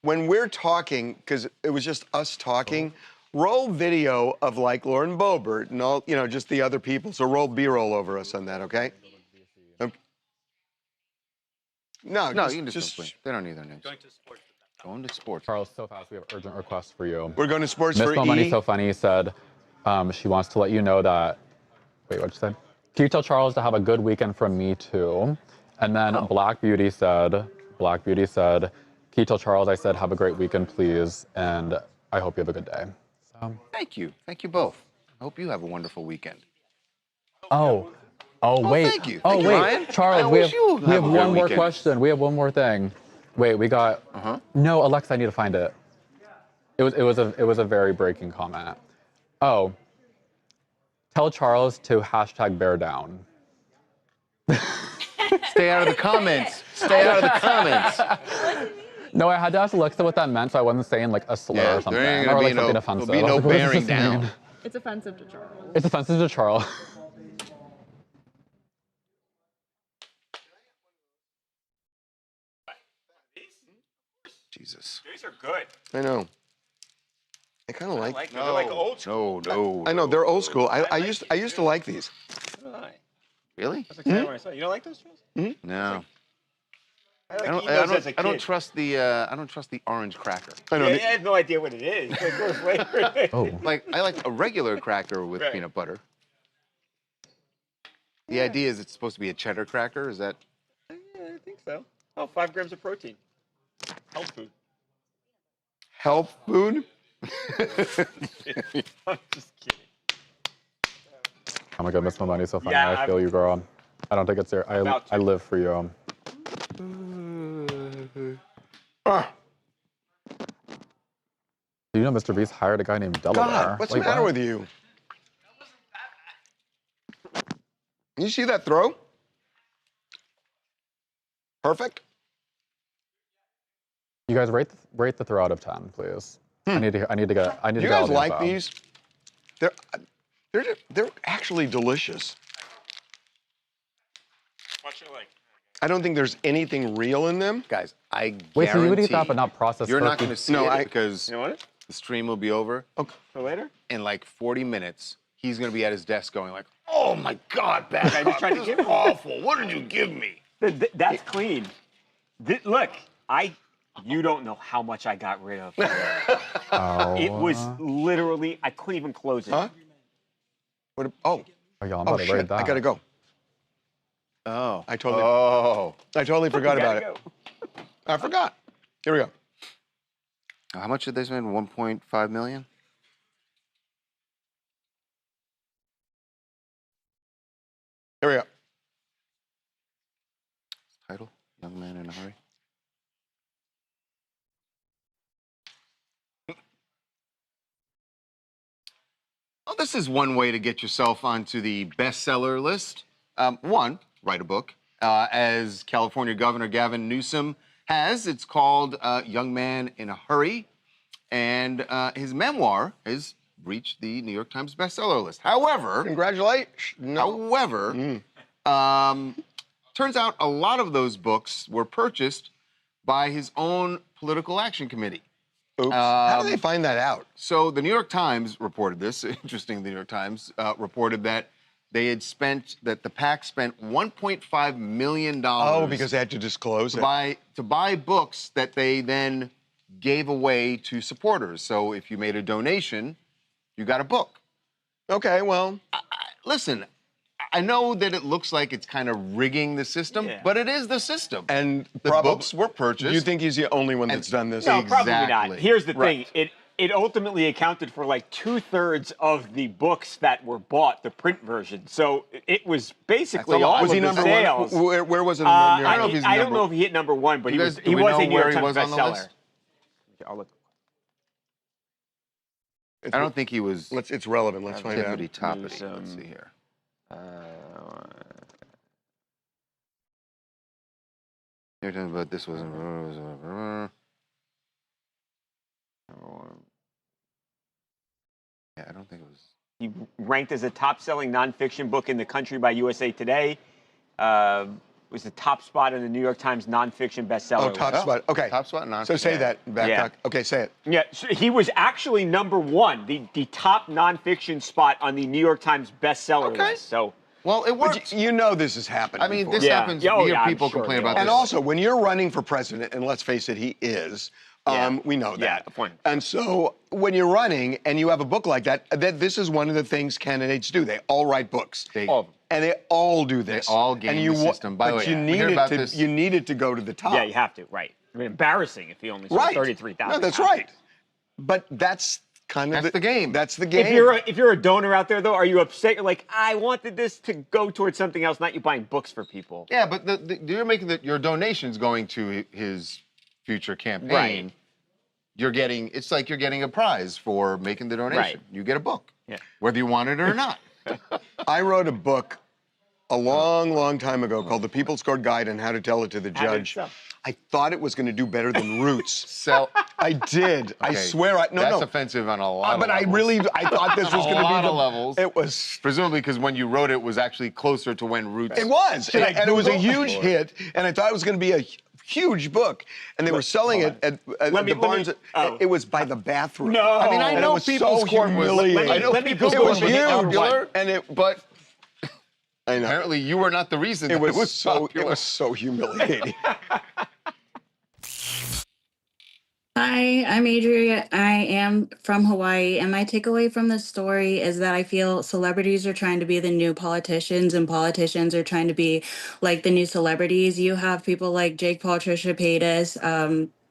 When we're talking, because it was just us talking, roll video of like Lauren Boebert and all, just the other people. So roll B-roll over us on that, okay? No, you can just they don't need their names. Going to sports. Charles, so fast, we have urgent requests for you. We're going to sports Miss for Money E. So Funny said she wants to let you know that, wait, what'd you say? Can you tell Charles to have a good weekend from me too? And then Black Beauty said, can you tell Charles I said have a great weekend, please, and I hope you have a good day. So. Thank you both. I hope you have a wonderful weekend. Wait. Thank you. Oh, Thank you, wait, Ryan. Charles, we have one more question. We have one more thing. Wait, we got. No, Alexa, I need to find it. It was a very breaking comment. Oh. Tell Charles to #bear down. Stay out of the comments. Stay out of the comments. No, I had to ask Alexa what that meant, so I wasn't saying like a slur or something, there ain't or gonna like be something offensive. There'll be no Like, what does bearing this down. mean? It's offensive to Charles. It's offensive to Charles. Jesus. These are good. I know. I kind of like them. They're like old school. No. I know, they're old school. I used to like these. So do I. Really? That's exciting when I saw it. You don't like those shows? No. I don't trust the orange cracker. I know. I have no idea what it is. Like, what flavor it is. Like I like a regular cracker with peanut butter. The idea is it's supposed to be a cheddar cracker. Is that? Yeah, I think so. Oh, 5 grams of protein. Health food. Health food? I'm just kidding. Oh my God, Miss Money so funny. Yeah, I feel you, girl. I don't take it serious. I live for you. Do you know Mr. Beast hired a guy named Delaware? God, what's the matter with you? You see that throw? Perfect. You guys rate the throw out of 10, please. I need to get Do get you all guys the like info. these? They're actually delicious. What's it like? I don't think there's anything real in them. Guys, I guarantee Wait, so you would eat that but not processed you're not turkey? going to see it because the stream will be over. Okay. For later? In like 40 minutes, he's going to be at his desk going like, oh my God, bad I just tried to give him awful. What did you give me? That's clean. Look, you don't know how much I got rid of. It was literally, I couldn't even close it. Huh? What? Oh. Y'all, I'm about to shit! raid that. I gotta go. Oh. I totally forgot about it. I forgot. Here we go. How much did they spend? 1.5 million? Here we go. Title: Young Man in a Hurry. Well, this is one way to get yourself onto the bestseller list. One, write a book. As California Governor Gavin Newsom has, it's called Young Man in a Hurry. And his memoir has reached the New York Times bestseller list. However, congratulations. However, turns out a lot of those books were purchased by his own political action committee. Oops. How do they find that out? So the New York Times reported this. Interesting, the New York Times reported that they had that the PAC spent $1.5 million. Oh, because they had to disclose it. To buy books that they then gave away to supporters. So if you made a donation, you got a book. Okay, well. Listen, I know that it looks like it's kind of rigging the system, but it is the system. And the books were purchased. Do you think he's the only one that's done this? No, probably not. Here's the Right. thing. It ultimately accounted for like 2/3 of the books that were bought, the print version. So it was basically all Was of he the number sales. one? Where was it? In the I don't know if he hit number one, but he was a New York Times bestseller. I don't think he was. It's relevant. Let's find out. Toppity. Let's see here. You're talking about this wasn't. Yeah, I don't think it was. He ranked as a top-selling nonfiction book in the country by USA Today. Was the top spot in the New York Times nonfiction bestseller. Oh, top spot. Okay. Top spot nonfiction. So say that back. Yeah. Okay, say it. Yeah, so he was actually number one, the top nonfiction spot on the New York Times bestseller list. So, well, it worked. You know this has happened. I mean, before. this happens. Yeah, We hear I'm people sure, complain about And this. also, when you're running for president, and let's face it, he is. We know that. the point. And so when you're running and you have a book like that, this is one of the things candidates do. They all write books. And they all do this. They all game the system. By the way, you need it to go to the top. yeah, you have to, right. I mean, embarrassing if he only sold 33,000. No, that's right. But that's kind of the game. That's the game. If you're a donor out there, though, are you upset? You're like, I wanted this to go towards something else, not you buying books for people. Yeah, but you're making your donations going to his future campaign. Right. It's like you're getting a prize for making the donation. Right. You get a book, yeah, whether you want it or not. I wrote a book a long, long time ago called The People's Court Guide on How to Tell It to the Judge. I thought it was going to do better than Roots. I did. I swear. That's offensive on a lot of but levels. I thought this was going to be a lot of levels. It was presumably because when you wrote it was actually closer to when Roots. It was, and it was a huge hit, and I thought it was going to be a huge book, and they were selling it at the Barnes. It was by the bathroom. No. I mean, I know People's Court was. I know People's it Court was was huge, popular, but I know. Apparently, you were not the reason. It that was so. popular. It was so humiliating. Hi, I'm Adria. I am from Hawaii, and my takeaway from the story is that I feel celebrities are trying to be the new politicians, and politicians are trying to be like the new celebrities. You have people like Jake Paul, Trisha Paytas,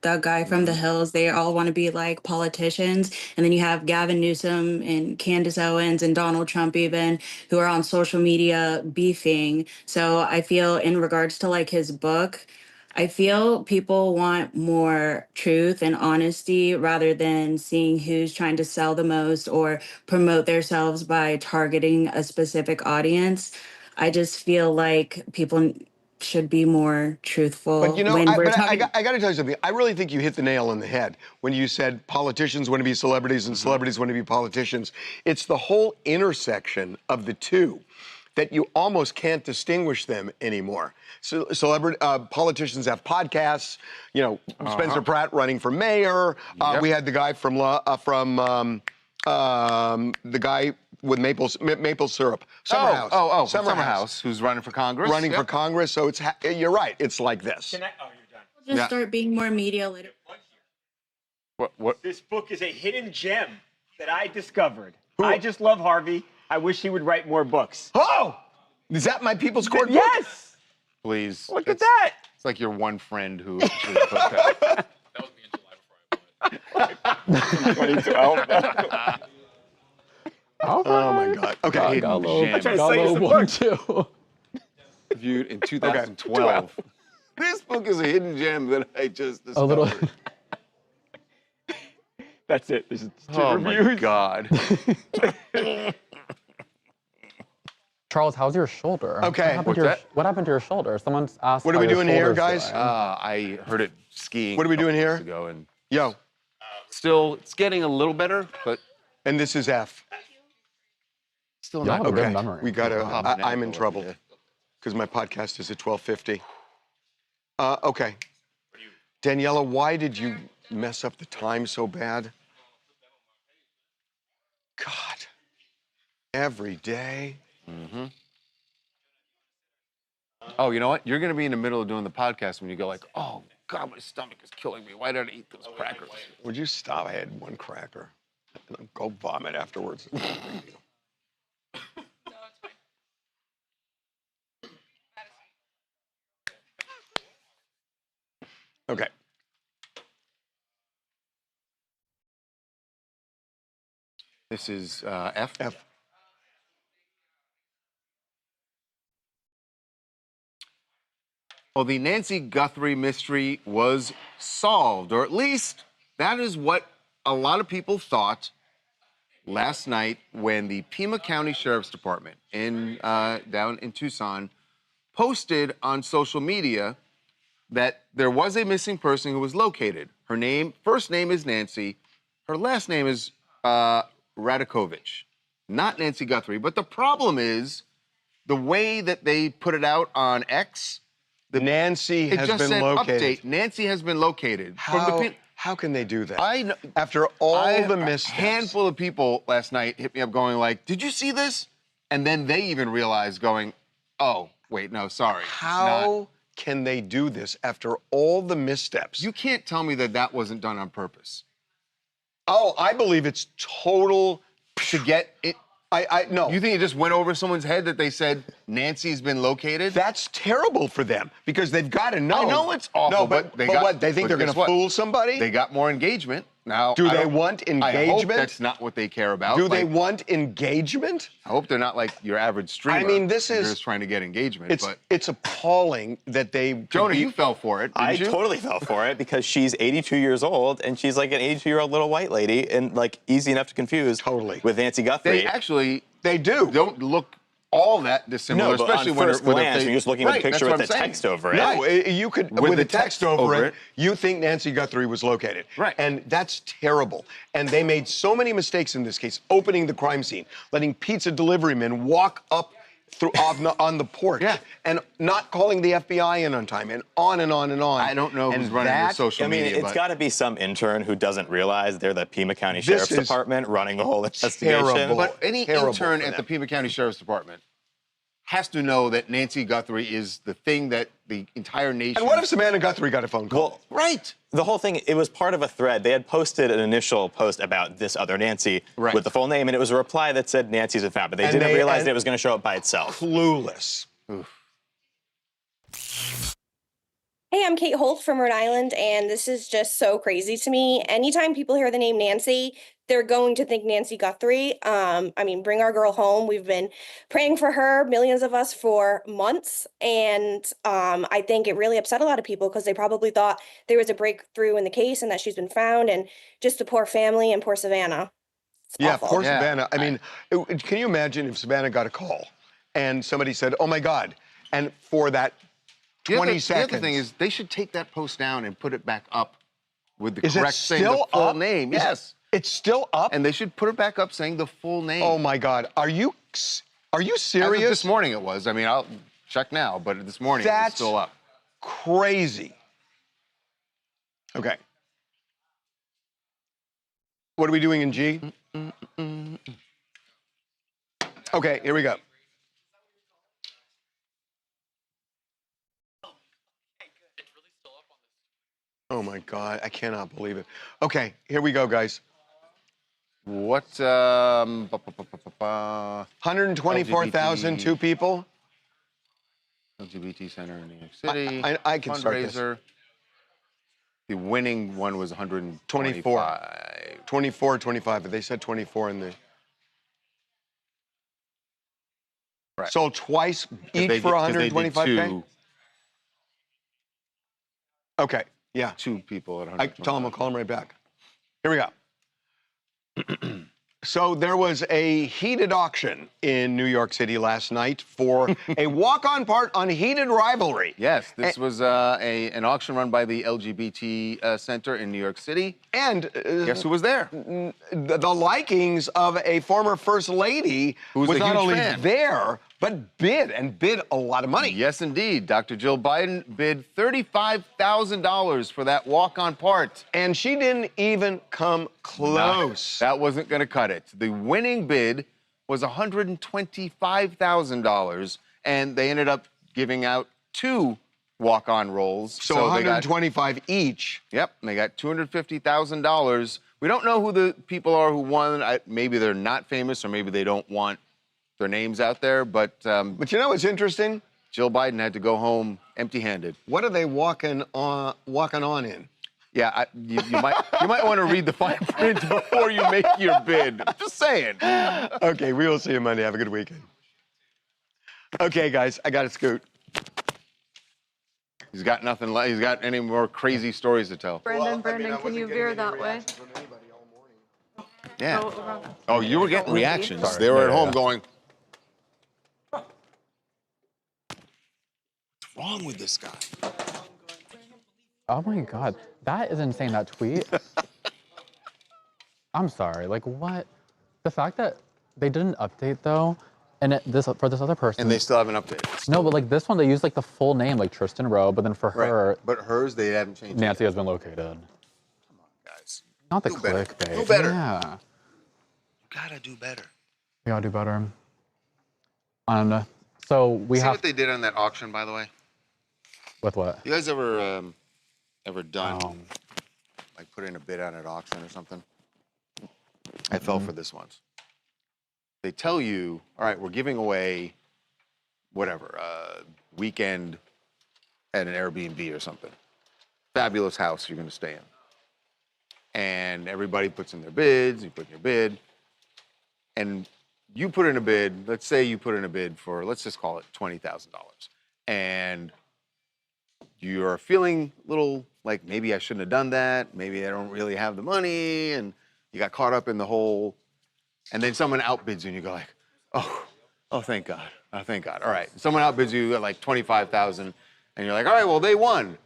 the guy from the Hills. They all want to be like politicians. And then you have Gavin Newsom and Candace Owens and Donald Trump even, who are on social media beefing. So I feel in regards to like his book, I feel people want more truth and honesty rather than seeing who's trying to sell the most or promote themselves by targeting a specific audience. I just feel like people should be more truthful. But you know, when we're I talking. got to tell you something. I really think you hit the nail on the head when you said politicians want to be celebrities and celebrities want to be politicians. It's the whole intersection of the two that you almost can't distinguish them anymore. So, politicians have podcasts. You know, Spencer Pratt running for mayor. We had the guy from the guy with maple syrup. Summerhouse. Summerhouse, who's running for Congress. Running for Congress. So it's you're right. It's like this. You're done. Just start being more media literate. What? This book is a hidden gem that I discovered. I just love Harvey. I wish he would write more books. Oh! Is that my People's Court book? Yes! Please. Look at that! It's like your one friend who actually put that. That was me in July before I bought it. 2012. Oh my God. Okay. Hidden I'm trying to gem. sell you some books. Viewed in 2012. This book is a hidden gem that I just discovered. A little. That's it. This is two Oh reviews. my God. Charles, how's your shoulder? Okay. What happened to your shoulder? Someone's asked. What are how we your doing here, shoulder's guys? doing. I heard it skiing. What are we doing here? Ago and Yo. still, it's getting a little better, but And this is F. still Y'all not have a okay. good memory. We gotta. Hop an I'm in ankle trouble over here. because my podcast is at 12:50. Okay. Daniela, why did you mess up the time so bad? God. Every day. Oh, you know what? You're going to be in the middle of doing the podcast when you go like, oh, God, my stomach is killing me. Why did I eat those crackers? Would you stop? I had one cracker. Go vomit afterwards. It's no big deal. Okay. This is F. F. Well, the Nancy Guthrie mystery was solved, or at least that is what a lot of people thought last night when the Pima County Sheriff's Department down in Tucson posted on social media that there was a missing person who was located. Her first name is Nancy. Her last name is Radakovich, not Nancy Guthrie. But the problem is the way that they put it out on X. Nancy has been located. Update. Nancy has been located. How can they do that? After all the missteps. A handful of people last night hit me up going like, did you see this? And then they even realized going, oh, wait, no, sorry. How can they do this after all the missteps? You can't tell me that that wasn't done on purpose. Oh, I believe it's total. To get it. No. You think it just went over someone's head that they said Nancy's been located? That's terrible for them because they've got to know. I know it's awful, No, but what? They think they're going to fool somebody? They got more engagement. Now, do they want engagement? I hope that's not what they care about. Do they want engagement? I hope they're not like your average streamer. I mean, this is. They're just trying to get engagement. It's appalling that they. Jonah, you fell for it. I totally fell for it because she's 82 years old and she's like an 82-year-old little white lady and like easy enough to confuse. Totally. With Nancy Guthrie. They do. Don't look all that dissimilar, no, especially on first glance, you're just looking at the picture with the saying. text over it. No, you could with the text over it. You think Nancy Guthrie was located, right? And that's terrible. And they made so many mistakes in this case, opening the crime scene, letting pizza delivery men walk up on the porch, and not calling the FBI in on time, and on and on and on. I don't know who's running the social media. I mean, it's got to be some intern who doesn't realize they're the Pima County Sheriff's Department running the whole investigation. Terrible. But any intern at the Pima County Sheriff's Department has to know that Nancy Guthrie is the thing that the entire nation. And what if Samantha Guthrie got a phone call? Well, right. The whole thing, it was part of a thread. They had posted an initial post about this other Nancy with the full name, and it was a reply that said Nancy's been found, but they didn't realize that it was going to show up by itself. Clueless. Oof. Hey, I'm Kate Holt from Rhode Island, and this is just so crazy to me. Anytime people hear the name Nancy, they're going to think Nancy Guthrie. I mean, bring our girl home. We've been praying for her, millions of us, for months, and I think it really upset a lot of people because they probably thought there was a breakthrough in the case and that she's been found, and just the poor family and poor Savannah. Yeah, awful. poor Yeah. Savannah. I mean, can you imagine if Savannah got a call and somebody said, "Oh my God," and for that 20 seconds. The other thing is they should take that post down and put it back up with the Is it correct saying the still full up? name. Is Yes. It's still up? And they should put it back up saying the full name. Oh my God. Are you serious? As of this morning it was. I mean, I'll check now, but this morning it was still up. Crazy. Okay. What are we doing in G? Okay, here we go. Oh my God, I cannot believe it. Okay, here we go, guys. What? 124,000, two people. LGBT Center in New York City. I can start this. Fundraiser. The winning one was 124. 24, 25, but they said 24 in the... Right. Sold twice each for 125K? Okay, yeah. Two people at 125. Tell them I'll call them right back. Here we go. So there was a heated auction in New York City last night for a walk-on part on heated rivalry. Yes, this was an auction run by the LGBT Center in New York City. And guess who was there? The likings of a former First Lady Who's was a not huge only fan. there, but bid a lot of money. Yes, indeed. Dr. Jill Biden bid $35,000 for that walk-on part. And she didn't even come close. That wasn't going to cut it. The winning bid was $125,000, and they ended up giving out two walk-on roles. So 125 each. Yep, and they got $250,000. We don't know who the people are who won. Maybe they're not famous, or maybe they don't want their names out there. But you know what's interesting? Jill Biden had to go home empty-handed. What are they walking on in? Yeah, you might want to read the fine print before you make your bid. Just saying. Okay, we will see you Monday. Have a good weekend. Okay, guys, I got to scoot. He's got nothing left. He's got any more crazy stories to tell. Brandon, can you veer that way? Yeah. Go around. Oh, you were getting reactions. Sorry. They were at Yeah, home yeah. going, "What's wrong with this guy?" Oh my God, that is insane, that tweet. I'm sorry, like what? The fact that they did an update though, and for this other person. And they still haven't updated. No, but like this one, they used like the full name, like Tristan Rowe, but then for her. But hers, they haven't changed. Nancy has been located. Come on, guys. Not the Do better. clickbait. Do better. Yeah. You gotta do better. We gotta do better. So we See have. what they did on that auction, by the way? With what? You guys ever done, like put in a bid on an auction or something? I fell for this once. They tell you, all right, we're giving away whatever, weekend at an Airbnb or something. Fabulous house you're gonna stay in. And everybody puts in their bids, you put in your bid, and you put in a bid, let's say you put in a bid for, let's just call it $20,000. And you're feeling a little like maybe I shouldn't have done that, maybe I don't really have the money, and you got caught up in the whole, and then someone outbids you and you go like, oh, thank God, oh, thank God. All right, someone outbids you at like 25,000 and you're like, all right, well, they won.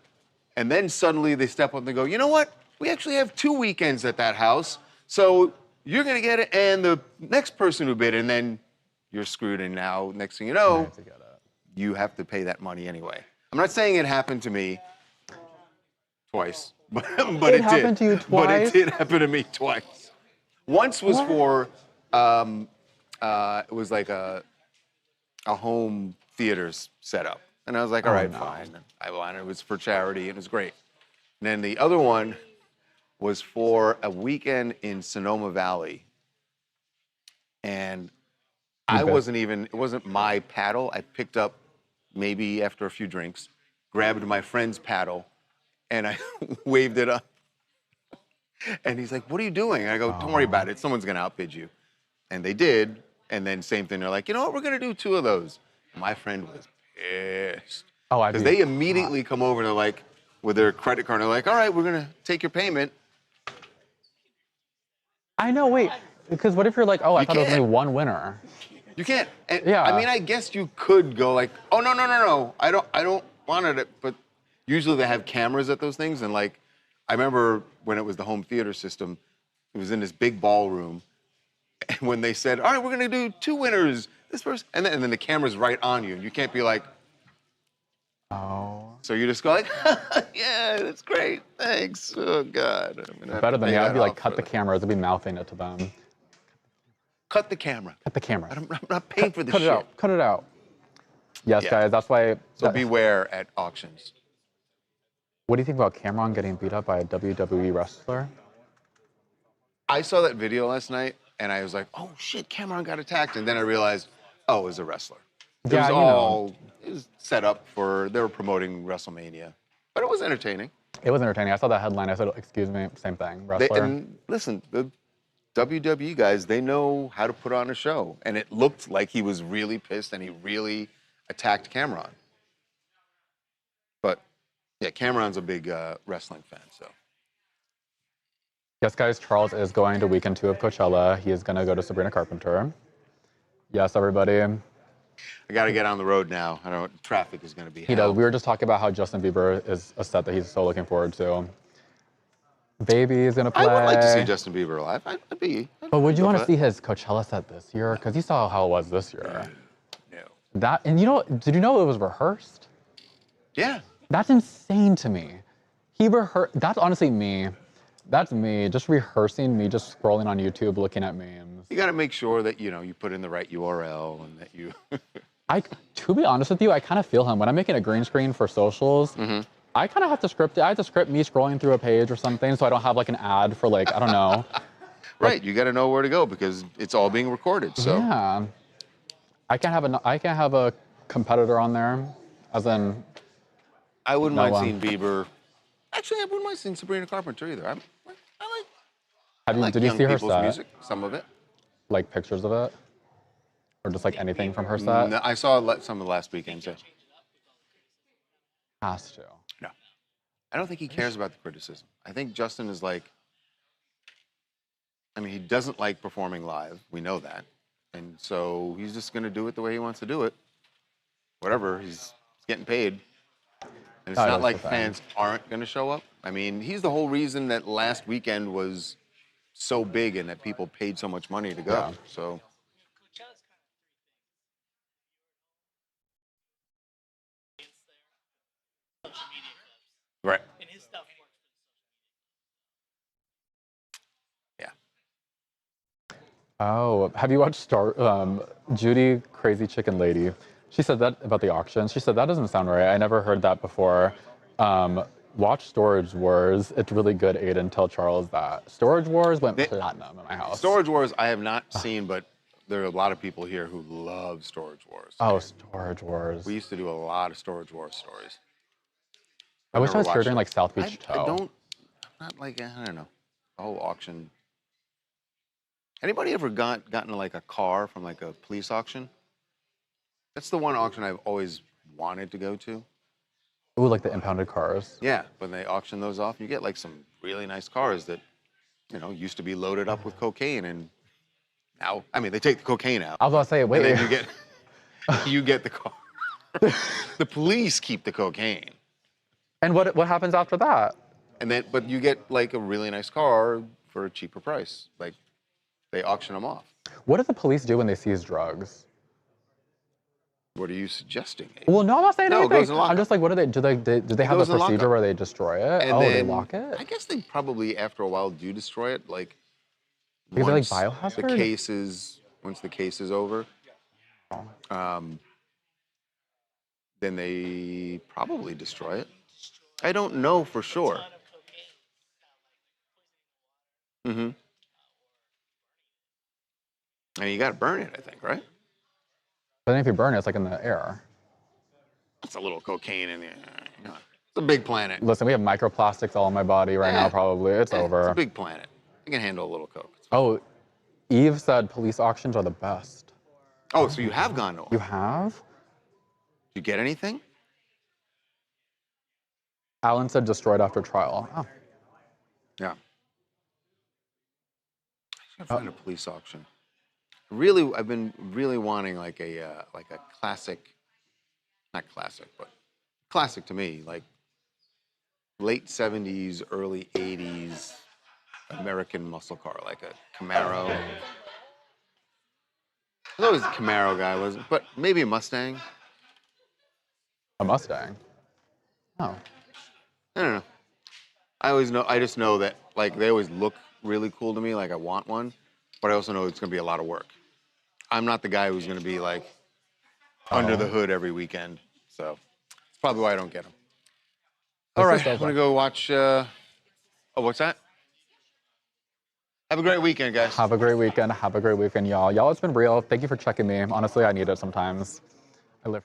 And then suddenly they step up and they go, you know what? We actually have 2 weekends at that house, so you're gonna get it, and the next person who bid, and then you're screwed, and now next thing you know, you have to pay that money anyway. I'm not saying it happened to me twice, but it happened did. to you twice? But it did happen to me twice. Once was for, it was like a home theater's setup. And I was like, all right, fine. I won. It was for charity. It was great. And then the other one was for a weekend in Sonoma Valley. And it wasn't my paddle. I picked up maybe after a few drinks. grabbed my friend's paddle, and I waved it up. And he's like, "What are you doing?" And I go, "Don't worry about it. Someone's gonna outbid you." And they did. And then same thing. They're like, "You know what? We're gonna do 2 of those." My friend was pissed. Oh, because they immediately come over and they're like, with their credit card, they're like, "All right, we're gonna take your payment." I know. Wait, because what if you're like, "Oh, I thought it was only one winner." You can't. And, Yeah. I mean, I guess you could go like, "Oh no. I don't want it." But usually they have cameras at those things, and like, I remember when it was the home theater system, it was in this big ballroom, and when they said, "All right, we're gonna do 2 winners," this person, and then the camera's right on you, and you can't be like, "Oh." So you just go like, "Yeah, that's great, thanks." Oh God. Better than me. I'd be like, cut the cameras. I'd be mouthing it to them. Cut the camera. Cut the camera. I'm not paying for this Cut shit. it out. Cut it out. Yes, Yeah. guys. That's why. So beware at auctions. What do you think about Cameron getting beat up by a WWE wrestler? I saw that video last night, and I was like, "Oh shit, Cameron got attacked," and then I realized, oh, it was a wrestler. It Yeah, was it was set up they were promoting WrestleMania, but it was entertaining. It was entertaining. I saw that headline. I said, "Excuse me," same thing. Wrestler. And listen, the WWE guys, they know how to put on a show, and it looked like he was really pissed and he really attacked Cameron. But yeah, Cameron's a big wrestling fan, so. Yes, guys. Charles is going to weekend 2 of Coachella. He is going to go to Sabrina Carpenter. Yes, everybody. I got to get on the road now. I don't know what traffic is going to be. He does. We were just talking about how Justin Bieber is a set that he's so looking forward to. Baby is gonna play. I would like to see Justin Bieber live. I'd But would you want to see his Coachella set this year? Because you saw how it was this year. No. That, and did you know it was rehearsed? Yeah. That's insane to me. He rehearsed. That's honestly me. That's me just rehearsing, me just scrolling on YouTube, looking at memes. You got to make sure that you put in the right URL and that you. To be honest with you, I kind of feel him when I'm making a green screen for socials. I kind of have to script it. I have to script me scrolling through a page or something, so I don't have like an ad for like I don't know. Right, you got to know where to go because it's all being recorded. So yeah, I can't have a competitor on there, as in. I wouldn't mind seeing Bieber. Actually, I wouldn't mind seeing Sabrina Carpenter either. Did you see her set? Music, some of it. Like pictures of it, or just like anything from her set? No, I saw some of the last weekend. So. Has to. No, I don't think he cares about the criticism. I think Justin is like. I mean, he doesn't like performing live. We know that, and so he's just going to do it the way he wants to do it. Whatever, he's getting paid. And it's not like fans aren't going to show up. I mean, he's the whole reason that last weekend was so big and that people paid so much money to go. Yeah. So. Right. Yeah. Oh, have you watched Judy Crazy Chicken Lady? She said that about the auctions. She said, that doesn't sound right. I never heard that before. Watch Storage Wars. It's really good, Aiden. Tell Charles that. Storage Wars went platinum in my house. Storage Wars I have not seen, but there are a lot of people here who love Storage Wars. Oh, Storage Wars. We used to do a lot of Storage Wars stories. I wish I was here during like South Beach Tow. I'm not like, I don't know, the whole auction. Anybody ever gotten like a car from like a police auction? That's the one auction I've always wanted to go to. Ooh, like the impounded cars. Yeah, when they auction those off, you get like some really nice cars that, used to be loaded up with cocaine, and now, I mean, they take the cocaine out. I was about to say, wait. And then you get the car. The police keep the cocaine. And what happens after that? But you get like a really nice car for a cheaper price. Like, they auction them off. What do the police do when they seize drugs? What are you suggesting? Abe? Well, no, I'm not saying anything. It goes in I'm just like, what do they do? Do they have a procedure where they destroy it? And then, they lock it? I guess they probably, after a while, do destroy it. Like, because they're like biohazard? Once the case is over, then they probably destroy it. I don't know for sure. Mm-hmm. And you got to burn it, I think, right? But then if you burn it, it's like in the air. It's a little cocaine in there. It's a big planet. Listen, we have microplastics all in my body right now, probably. It's over. It's a big planet. I can handle a little coke. Oh, Eve said police auctions are the best. Oh, so you have gone to one? You have? Did you get anything? Alan said destroyed after trial. Oh. Yeah. I should find a police auction. Really, I've been really wanting like a classic, not classic, but classic to me, like late 70s, early 80s American muscle car, like a Camaro. I was always a Camaro guy, wasn't, but maybe a Mustang. A Mustang? Oh. I don't know. I just know that like they always look really cool to me, like I want one, but I also know it's gonna be a lot of work. I'm not the guy who's gonna be like under the hood every weekend, so that's probably why I don't get them. All right, I'm gonna go watch. Oh, what's that? Have a great weekend, guys. Have a great weekend. Have a great weekend, y'all. Y'all, it's been real. Thank you for checking me. Honestly, I need it sometimes. I live.